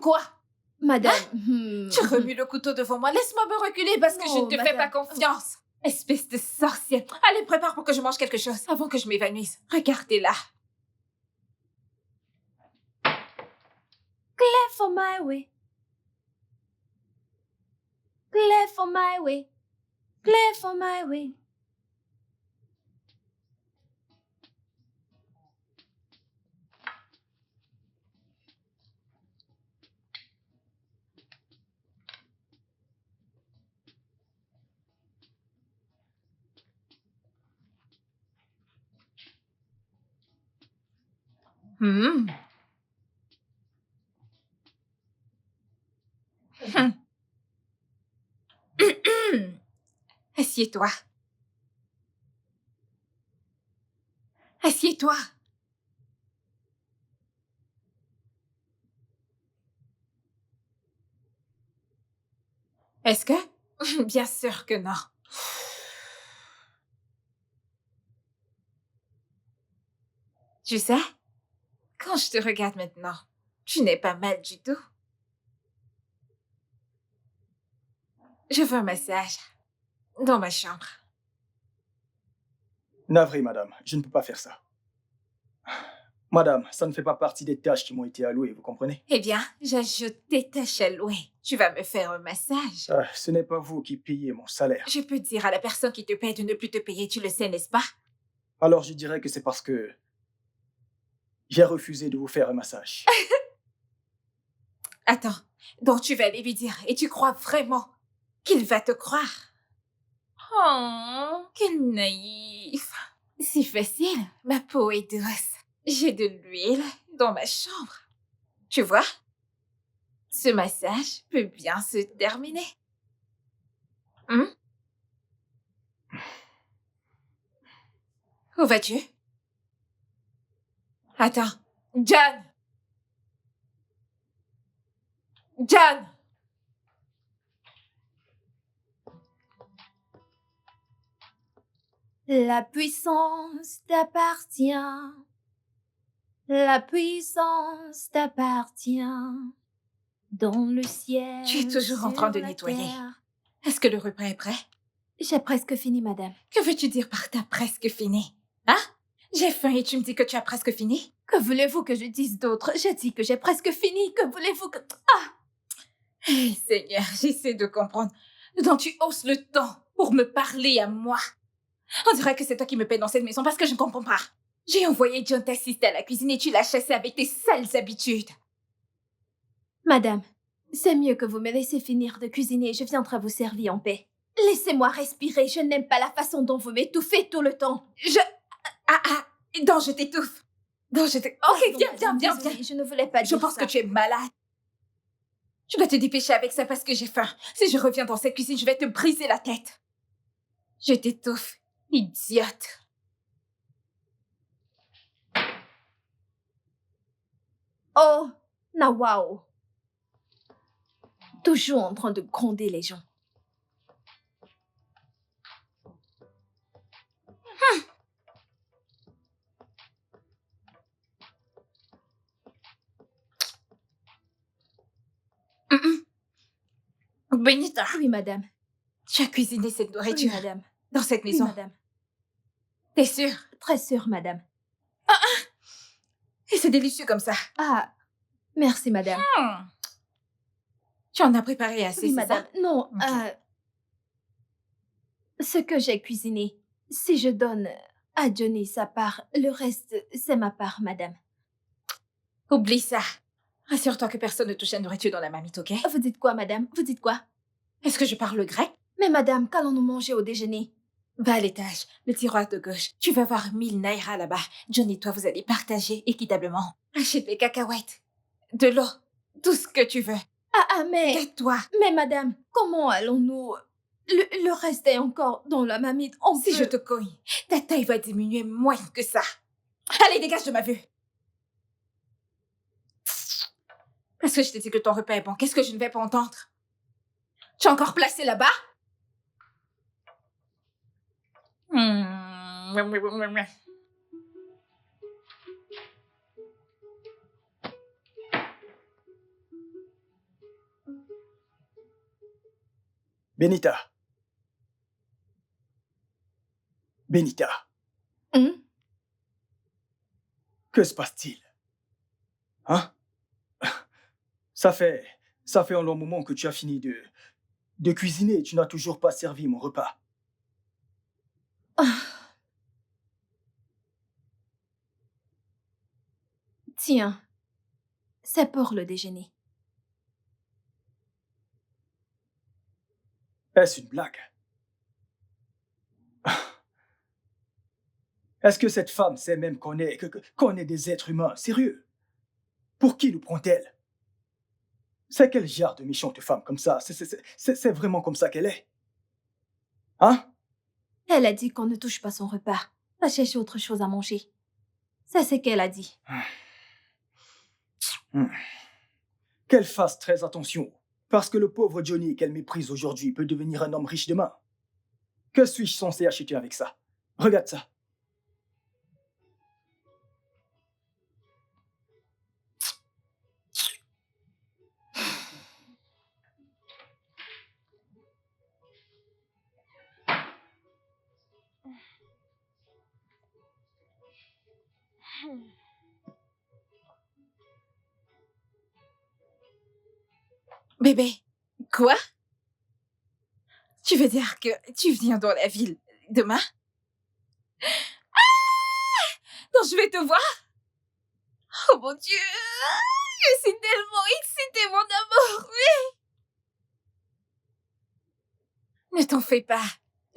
Quoi? Madame, Tu remues le couteau devant moi. Laisse-moi me reculer parce que je Non, ne te fais madame. pas confiance. Espèce de sorcière. Allez, prépare pour que je mange quelque chose avant que je m'évanouisse. Regardez-là. Clear for my way. Clear for my way. Clear for my way. Assieds-toi. Assieds-toi. Est-ce que? Bien sûr que non. Tu sais, quand je te regarde maintenant, tu n'es pas mal du tout. Je veux un massage dans ma chambre. Navré, madame, je ne peux pas faire ça. Madame, ça ne fait pas partie des tâches qui m'ont été allouées, vous comprenez? Eh bien, j'ajoute des tâches à louer. Tu vas me faire un massage. Ce n'est pas vous qui payez mon salaire. Je peux dire à la personne qui te paie de ne plus te payer, tu le sais, n'est-ce pas? Alors je dirais que c'est parce que j'ai refusé de vous faire un massage. Attends, donc tu vas aller lui dire et tu crois vraiment qu'il va te croire? Oh, quel naïf. C'est facile, ma peau est douce. J'ai de l'huile dans ma chambre. Tu vois? Ce massage peut bien se terminer. Où vas-tu? Attends. John! John! La puissance t'appartient. La puissance t'appartient. Dans le ciel. Tu es toujours en train de sur la nettoyer. terre. Est-ce que le repas est prêt? J'ai presque fini, madame. Que veux-tu dire par t'as presque fini? Hein? J'ai faim et tu me dis que tu as presque fini? Que voulez-vous que je dise d'autre? J'ai dit que j'ai presque fini. Que voulez-vous que... Hey, Seigneur, j'essaie de comprendre. Donc tu hausses le ton pour me parler à moi. On dirait que c'est toi qui me paies dans cette maison parce que je ne comprends pas. J'ai envoyé John t'assister à la cuisine et tu l'as chassé avec tes sales habitudes. Madame, c'est mieux que vous me laissiez finir de cuisiner. Je viendrai vous servir en paix. Laissez-moi respirer. Je n'aime pas la façon dont vous m'étouffez tout le temps. Donc je t'étouffe. Donc je t'étouffe. Ok, Pardon, viens. madame, désolée, je ne voulais pas Je dire pense ça. que tu es malade. Tu dois te dépêcher avec ça parce que j'ai faim. Si je reviens dans cette cuisine, je vais te briser la tête. Je t'étouffe, idiote. Oh, Nawao. Toujours en train de gronder les gens. Benita, Oui, madame. tu as cuisiné cette Oui, nourriture madame. dans cette Oui, maison. madame. T'es sûre? Très sûre, madame. Et c'est délicieux comme ça. Ah, merci, madame. Tu en as préparé assez, Oui, c'est madame. ça? Non, Ok. ce que j'ai cuisiné, si je donne à Johnny sa part, le reste, c'est ma part, madame. Oublie ça. Rassure-toi que personne ne touche à la nourriture dans la marmite, ok? Vous dites quoi, madame? Vous dites quoi? Est-ce que je parle grec? Mais madame, qu'allons-nous manger au déjeuner? Va à l'étage, le tiroir de gauche. Tu vas voir 1000 naira là-bas. John et toi, vous allez partager équitablement. Achète des cacahuètes, de l'eau, tout ce que tu veux. Mais... Tais-toi. Mais madame, comment allons-nous... Le reste est encore dans la marmite. Si je te cogne, ta taille va diminuer moins que ça. Allez, dégage de ma vue. Parce que je t'ai dit que ton repas est bon. Qu'est-ce que je ne vais pas entendre? Tu es encore placé là-bas? Benita. Benita, que se passe-t-il? Hein? Ça fait un long moment que tu as fini de cuisiner et tu n'as toujours pas servi mon repas. Tiens, c'est pour le déjeuner. Est-ce une blague? Est-ce que cette femme sait même qu'on est des êtres humains? Sérieux? Pour qui nous prend-elle? C'est quel genre de méchante femme comme ça? C'est vraiment comme ça qu'elle est? Hein? Elle a dit qu'on ne touche pas son repas. Va chercher autre chose à manger. C'est ce qu'elle a dit. Qu'elle fasse très attention, parce que le pauvre Johnny qu'elle méprise aujourd'hui peut devenir un homme riche demain. Que suis-je censé acheter avec ça? Regarde ça. Bébé, quoi? Tu veux dire que tu viens dans la ville demain? Donc je vais te voir? Oh mon Dieu! Je suis tellement excitée, mon amour, oui. Ne t'en fais pas.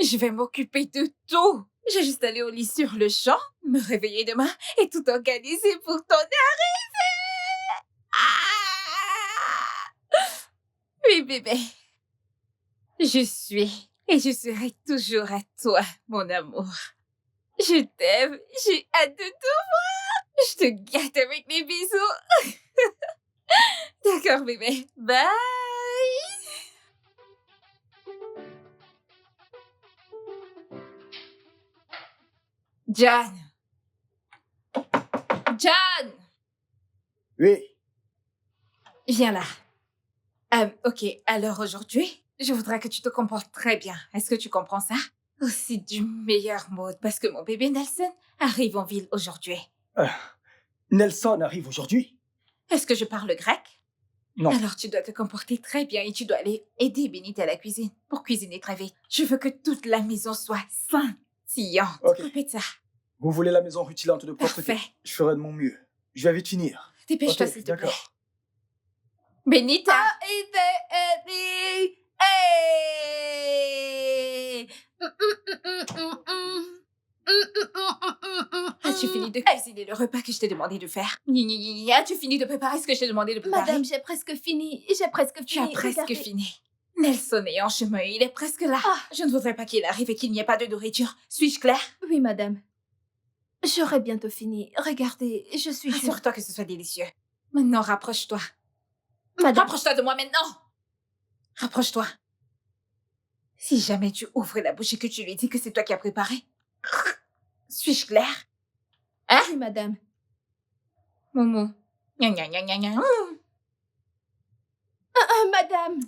Je vais m'occuper de tout. J'ai juste aller au lit sur le champ, me réveiller demain et tout organiser pour ton arrivée. Ah! Oui, bébé. Je suis et je serai toujours à toi, mon amour. Je t'aime, j'ai hâte de te voir. Je te gâte avec mes bisous. D'accord, bébé. Bye. John. John. Oui. Viens là. Ok, alors aujourd'hui, je voudrais que tu te comportes très bien. Est-ce que tu comprends ça? Aussi du meilleur mode, parce que mon bébé Nelson arrive en ville aujourd'hui. Nelson arrive aujourd'hui? Est-ce que je parle grec? Non. Alors tu dois te comporter très bien et tu dois aller aider Benita à la cuisine pour cuisiner très vite. Je veux que toute la maison soit scintillante. Ok. Répète ça. Vous voulez la maison rutilante de propreté? Parfait. Je ferai de mon mieux. Je vais vite finir. Dépêche-toi, Ok, s'il te plaît. d'accord. Benita! As-tu fini de cuisiner le repas que je t'ai demandé de faire? As-tu fini de préparer ce que je t'ai demandé de préparer? Madame, j'ai presque fini. J'ai presque fini. Tu as presque Regardez. fini. Nelson est en chemin, il est presque là. Ah. Je ne voudrais pas qu'il arrive et qu'il n'y ait pas de nourriture. Suis-je claire? Oui, madame. J'aurai bientôt fini. Regardez, je suis... Assure-toi que ce soit délicieux. Maintenant, rapproche-toi. Madame, Rapproche-toi de moi maintenant! Rapproche-toi. Si jamais tu ouvres la bouche et que tu lui dis que c'est toi qui as préparé, suis-je claire? oui, madame. Momo. Gna gna gna gna gna. Madame.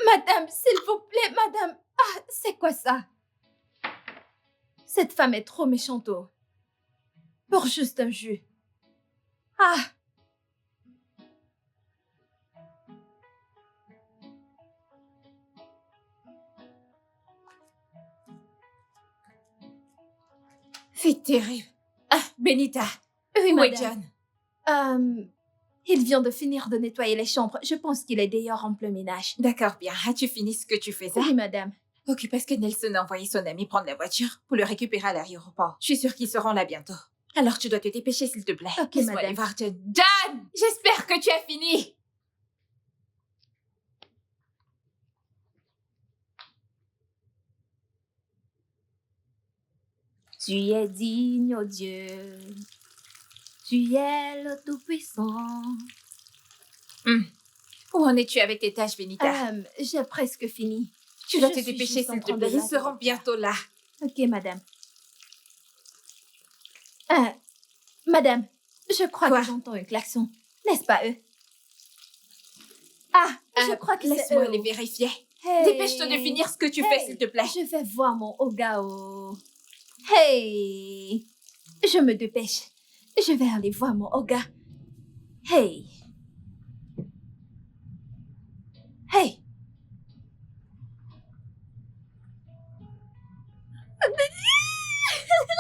Madame, s'il vous plaît, madame. Ah, c'est quoi ça? Cette femme est trop méchante, oh. Pour juste un jus. Ah, C'est terrible. Ah, Benita. oui, Où est madame. John? Il vient de finir de nettoyer les chambres. Je pense qu'il est dehors en plein ménage. D'accord, bien. As-tu fini ce que tu faisais? Oui, madame. Ok, parce que Nelson a envoyé son ami prendre la voiture pour le récupérer à l'aéroport. Je suis sûre qu'ils seront là bientôt. Alors tu dois te dépêcher, s'il te plaît. Ok, Laisse-moi madame. aller voir John. John! J'espère que tu as fini! Tu es digne, oh Dieu. Tu es le Tout-Puissant. Où en es-tu avec tes tâches, Benita? J'ai presque fini. Tu dois je te suis dépêcher, juste en s'il te train de plaît. Ils laver seront les bientôt là. Ok, madame. Madame, je crois Quoi? que j'entends un klaxon. N'est-ce pas eux? Ah, je crois que c'est Laisse-moi eux. aller vérifier. Hey. Dépêche-toi de finir ce que tu fais, Hey. s'il te plaît. Je vais voir mon Ogao. Hey! Je me dépêche. Je vais aller voir mon Oga. Hey! Hey!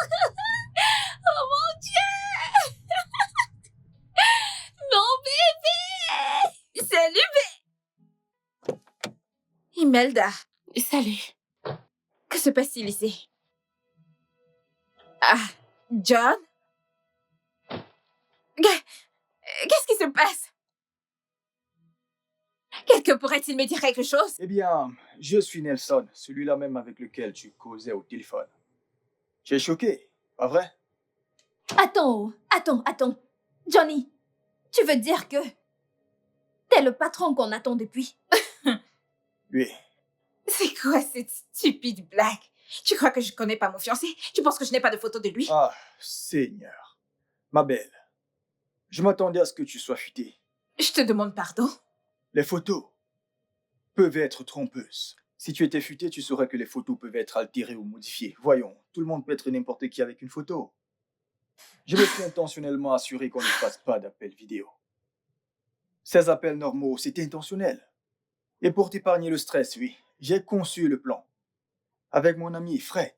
Oh mon Dieu! Mon bébé! Salut, Imelda, Salut. que se passe-t-il ici? Ah, John? Qu'est-ce qui se passe? Quelqu'un pourrait-il me dire quelque chose? Eh bien, je suis Nelson, celui-là même avec lequel tu causais au téléphone. Tu es choqué, pas vrai? Attends. Johnny, tu veux dire que t'es le patron qu'on attend depuis? Oui. C'est quoi cette stupide blague? Tu crois que je connais pas mon fiancé? Tu penses que je n'ai pas de photo de lui? Ah, Seigneur. Ma belle, je m'attendais à ce que tu sois futée. Je te demande pardon. Les photos peuvent être trompeuses. Si tu étais futé, tu saurais que les photos peuvent être altérées ou modifiées. Voyons, tout le monde peut être n'importe qui avec une photo. Je me suis intentionnellement assuré qu'on ne fasse pas d'appels vidéo. Ces appels normaux, c'était intentionnel. Et pour t'épargner le stress, oui, j'ai conçu le plan. Avec mon ami Fred.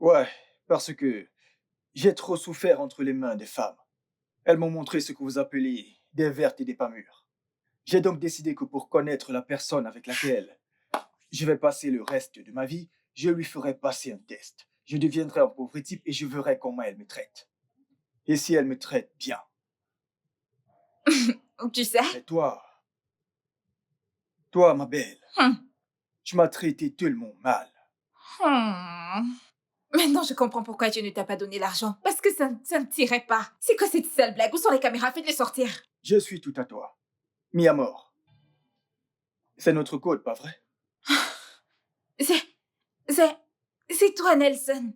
Ouais, parce que j'ai trop souffert entre les mains des femmes. Elles m'ont montré ce que vous appelez des vertes et des pas mûres. J'ai donc décidé que pour connaître la personne avec laquelle je vais passer le reste de ma vie, je lui ferai passer un test. Je deviendrai un pauvre type et je verrai comment elle me traite. Et si elle me traite bien. Tu sais? Mais toi, ma belle, Hum. tu m'as traité tellement mal. Maintenant, je comprends pourquoi Dieu ne t'a pas donné l'argent. Parce que ça ne tirait pas. C'est quoi cette sale blague? Où sont les caméras? Faites-les sortir. Je suis tout à toi. Mis à mort. C'est notre code, pas vrai? C'est toi, Nelson.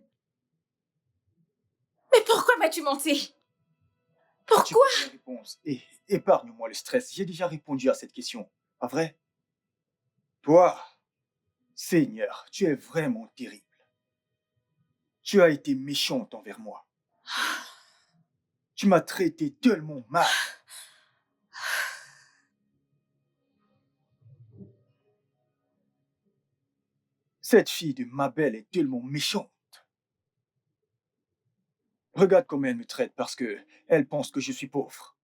Mais pourquoi m'as-tu menti? Pourquoi? Tu connais la réponse. Et épargne-moi le stress. J'ai déjà répondu à cette question. Pas vrai? Toi, Seigneur, tu es vraiment terrible. Tu as été méchante envers moi. Tu m'as traité tellement mal. Cette fille de Mabel est tellement méchante. Regarde comment elle me traite parce que elle pense que je suis pauvre.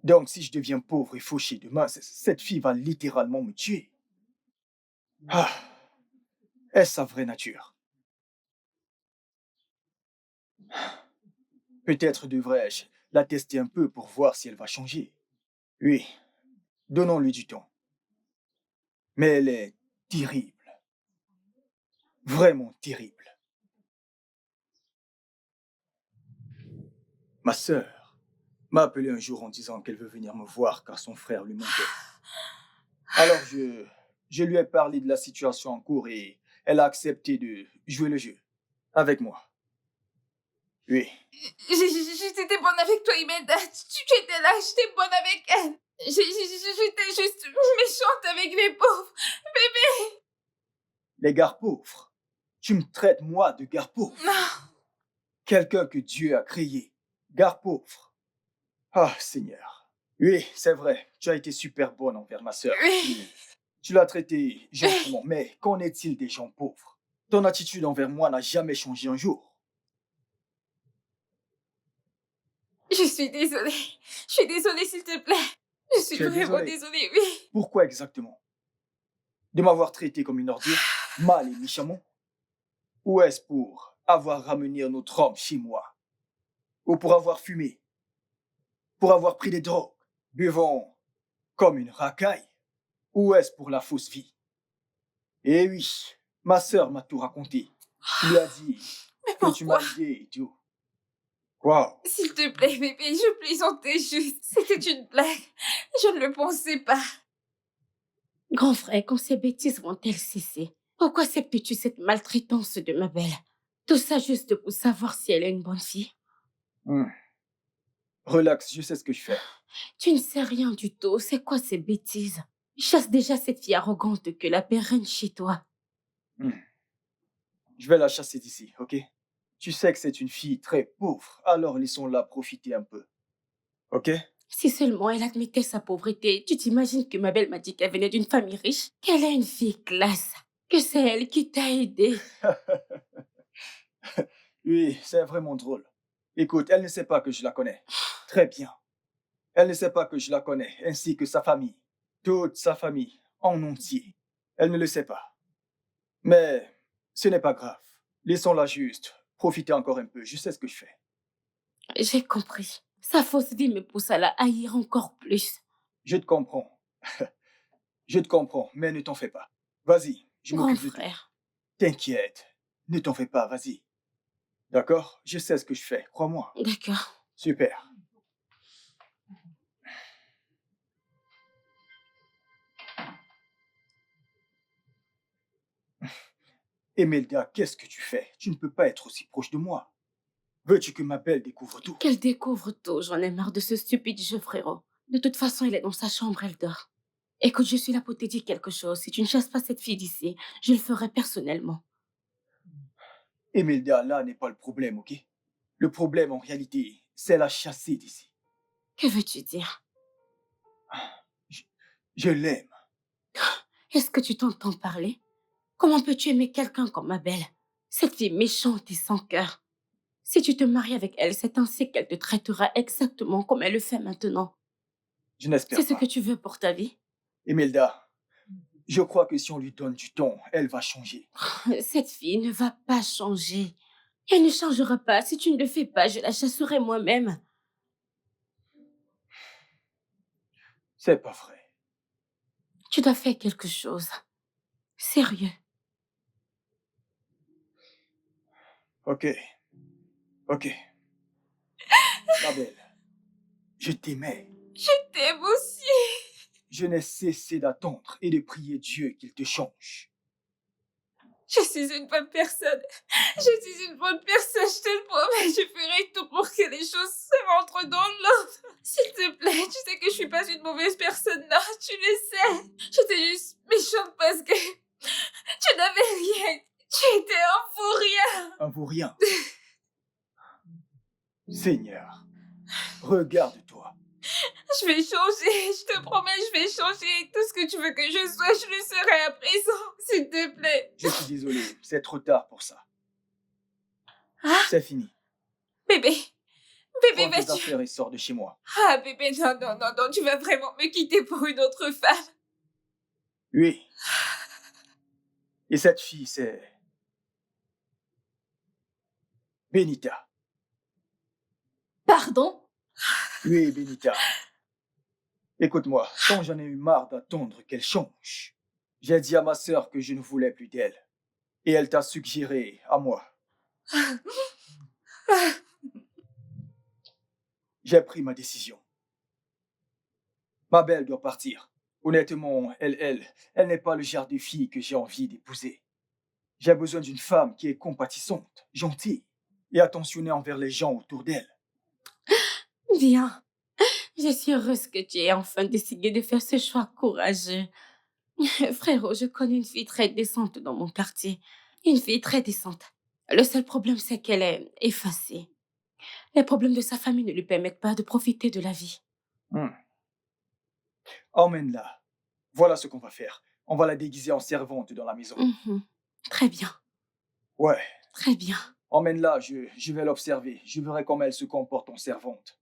Donc, si je deviens pauvre et fauché demain, cette fille va littéralement me tuer. Ah, est-ce sa vraie nature? Peut-être devrais-je la tester un peu pour voir si elle va changer. Oui, donnons-lui du temps. Mais elle est terrible. Vraiment terrible. Ma sœur m'a appelé un jour en disant qu'elle veut venir me voir car son frère lui manquait. Alors je lui ai parlé de la situation en cours et elle a accepté de jouer le jeu avec moi. Oui, J'étais bonne avec toi, Imelda. Tu étais là, j'étais bonne avec elle. J'étais juste méchante avec les pauvres. les gars pauvres. Tu me traites moi de gars pauvre. Non. Quelqu'un que Dieu a créé. Gars pauvre. Ah, Seigneur. Oui, c'est vrai, tu as été super bonne envers ma sœur. Oui. Tu l'as traitée gentiment, mais qu'en est-il des gens pauvres? Ton attitude envers moi n'a jamais changé un jour. Je suis désolée. Je suis désolée, s'il te plaît. Je suis Tu es vraiment désolée? désolée, oui. Pourquoi exactement? De m'avoir traité comme une ordure, mal et méchamment? Ou est-ce pour avoir ramené un autre homme chez moi? Ou pour avoir fumé? Pour avoir pris des drogues? Buvant comme une racaille? Ou est-ce pour la fausse vie? Eh oui, ma sœur m'a tout raconté. Tu lui as dit Mais que tu m'as pourquoi? aidé et tout. Wow. S'il te plaît, bébé, je plaisantais juste. C'était une blague. Je ne le pensais pas. Grand frère, quand ces bêtises vont-elles cesser? Pourquoi acceptes-tu cette maltraitance de ma belle? Tout ça juste pour savoir si elle est une bonne fille? Relax, je sais ce que je fais. Tu ne sais rien du tout. C'est quoi ces bêtises? Chasse déjà cette fille arrogante que la paix règne chez toi. Je vais la chasser d'ici, ok? Tu sais que c'est une fille très pauvre, alors laissons-la profiter un peu. Ok? Si seulement elle admettait sa pauvreté, tu t'imagines que ma belle m'a dit qu'elle venait d'une famille riche, qu'elle est une fille classe, que c'est elle qui t'a aidé. Oui, c'est vraiment drôle. Écoute, elle ne sait pas que je la connais. Très bien. Elle ne sait pas que je la connais, ainsi que sa famille. Toute sa famille, en entier. Elle ne le sait pas. Mais ce n'est pas grave. Laissons-la juste profiter encore un peu. Je sais ce que je fais. J'ai compris. Sa fausse vie me pousse à la haïr encore plus. Je te comprends. Je te comprends, mais ne t'en fais pas. Vas-y, je Grand m'occupe de tout. frère. T'inquiète. Ne t'en fais pas, vas-y. D'accord? Je sais ce que je fais, crois-moi. D'accord. Super. Emelda, qu'est-ce que tu fais? Tu ne peux pas être aussi proche de moi. Veux-tu que ma belle découvre tout? Qu'elle découvre tout, j'en ai marre de ce stupide jeu, frérot. De toute façon, elle est dans sa chambre, elle dort. Écoute, je suis là pour te dire quelque chose. Si tu ne chasses pas cette fille d'ici, je le ferai personnellement. Emelda, là n'est pas le problème, ok? Le problème, en réalité, c'est la chasser d'ici. Que veux-tu dire? Je l'aime. Est-ce que tu t'entends parler? Comment peux-tu aimer quelqu'un comme ma belle? Cette fille méchante et sans cœur. Si tu te maries avec elle, c'est ainsi qu'elle te traitera exactement comme elle le fait maintenant. Je n'espère C'est ce pas. que tu veux pour ta vie. Imelda, je crois que si on lui donne du temps, elle va changer. Cette fille ne va pas changer. Elle ne changera pas. Si tu ne le fais pas, je la chasserai moi-même. C'est pas vrai. Tu dois faire quelque chose. Sérieux. Ok. Ok. Ma belle, je t'aimais. Je t'aime aussi. Je n'ai cessé d'attendre et de prier Dieu qu'il te change. Je suis une bonne personne. Je suis une bonne personne, je te le promets. Je ferai tout pour que les choses se rentrent dans l'ordre. S'il te plaît, tu sais que je suis pas une mauvaise personne, non, tu le sais. J'étais juste méchante parce que tu n'avais rien. Tu étais un fou rien. Un vaurien. Seigneur, regarde-toi. Je vais changer, je te promets, je vais changer. Tout ce que tu veux que je sois, je le serai à présent. S'il te plaît. Je suis désolé, c'est trop tard pour ça. Ah, C'est fini. bébé. Bébé, Prends tes vas-tu... affaires et sors de chez moi. Ah, bébé, non, non, non, non, tu vas vraiment me quitter pour une autre femme. Oui. Et cette fille, c'est... Benita. Pardon? Oui, Benita. Écoute-moi, quand j'en ai eu marre d'attendre qu'elle change, j'ai dit à ma sœur que je ne voulais plus d'elle. Et elle t'a suggéré à moi. J'ai pris ma décision. Ma belle doit partir. Honnêtement, elle n'est pas le genre de fille que j'ai envie d'épouser. J'ai besoin d'une femme qui est compatissante, gentille et attentionnée envers les gens autour d'elle. Bien. Je suis heureuse que tu aies enfin décidé de faire ce choix courageux. Frérot, je connais une fille très décente dans mon quartier. Une fille très décente. Le seul problème, c'est qu'elle est effacée. Les problèmes de sa famille ne lui permettent pas de profiter de la vie. Emmène-la. Voilà ce qu'on va faire. On va la déguiser en servante dans la maison. Mhm. Très bien. Ouais, Très bien. emmène-la, je vais l'observer. Je verrai comment elle se comporte en servante.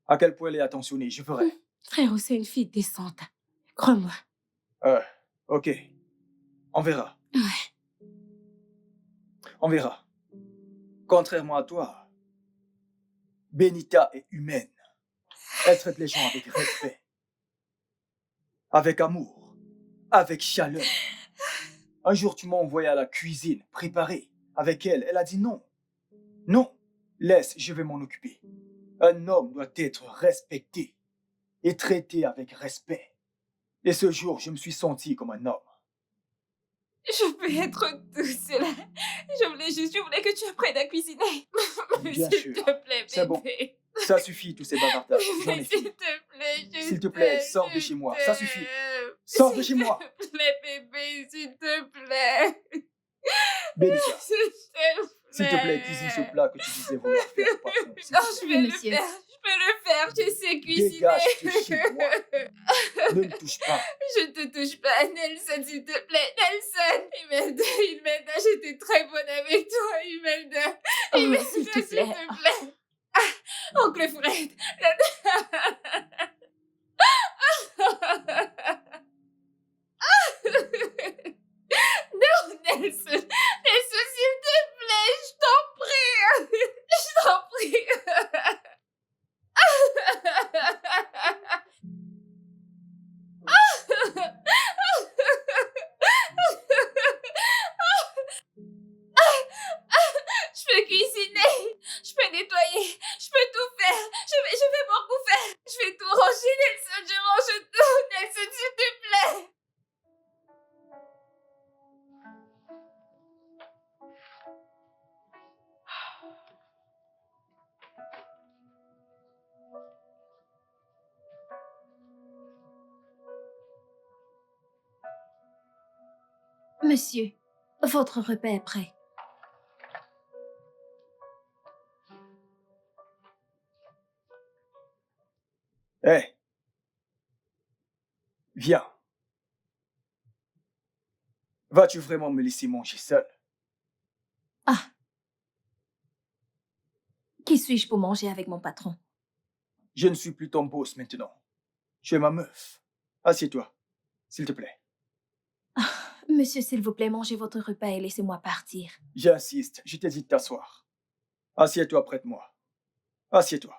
À quel point elle est attentionnée, je verrai. Frérot, c'est une fille décente. Crois-moi. Ok. On verra. Ouais. On verra. Contrairement à toi, Benita est humaine. Elle traite les gens avec respect, avec amour, avec chaleur. Un jour, tu m'as envoyé à la cuisine, préparer. Avec elle, elle a dit non. Non, laisse, je vais m'en occuper. Un homme doit être respecté et traité avec respect. Et ce jour, je me suis senti comme un homme. Je peux être tout cela. Je voulais que tu apprennes à cuisiner. Bien S'il sûr. te plaît, C'est bon. bébé. Ça suffit, tous ces bavardages. J'en ai S'il fini. te plaît, je S'il te plaît, t'aime, sors de je chez moi. Ça suffit. t'aime. Sors de chez moi. S'il te plaît, bébé, s'il te plaît. Benita, S'il s'il te plaît, cuisine ce plat que tu disais vouloir faire au patron. s'il Non, te je plaît. vais le monsieur. faire. Je peux le faire. Je sais cuisiner. Dégage de chez moi. Ne me touche pas. Je te touche pas, Nelson, s'il te plaît. Nelson. Imelda, j'étais très bonne avec toi, Imelda. Oh, Imelda, s'il te plaît. Ah, Oncle Fred. Non, Nelson. Nelson, s'il te plaît, je t'en prie. Je t'en prie. Je peux cuisiner, je peux nettoyer, je peux tout faire. Je vais beaucoup faire. Je vais tout ranger, Nelson, je range tout. Nelson, s'il te plaît. Monsieur, votre repas est prêt. Hé. Viens. Vas-tu vraiment me laisser manger seul? Ah. Qui suis-je pour manger avec mon patron? Je ne suis plus ton boss maintenant. Tu es ma meuf. Assieds-toi, s'il te plaît. Monsieur, s'il vous plaît, mangez votre repas et laissez-moi partir. J'insiste, je t'ai dit de t'asseoir. Assieds-toi près de moi. Assieds-toi.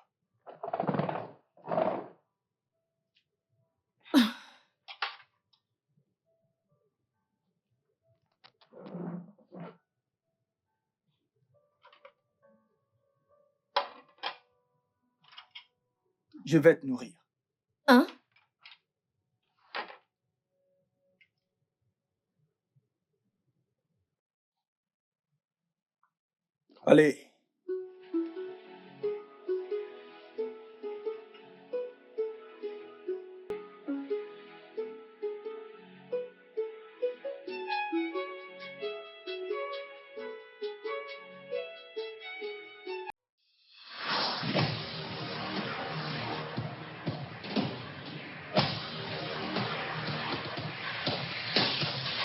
Je vais te nourrir. Hein? Allez,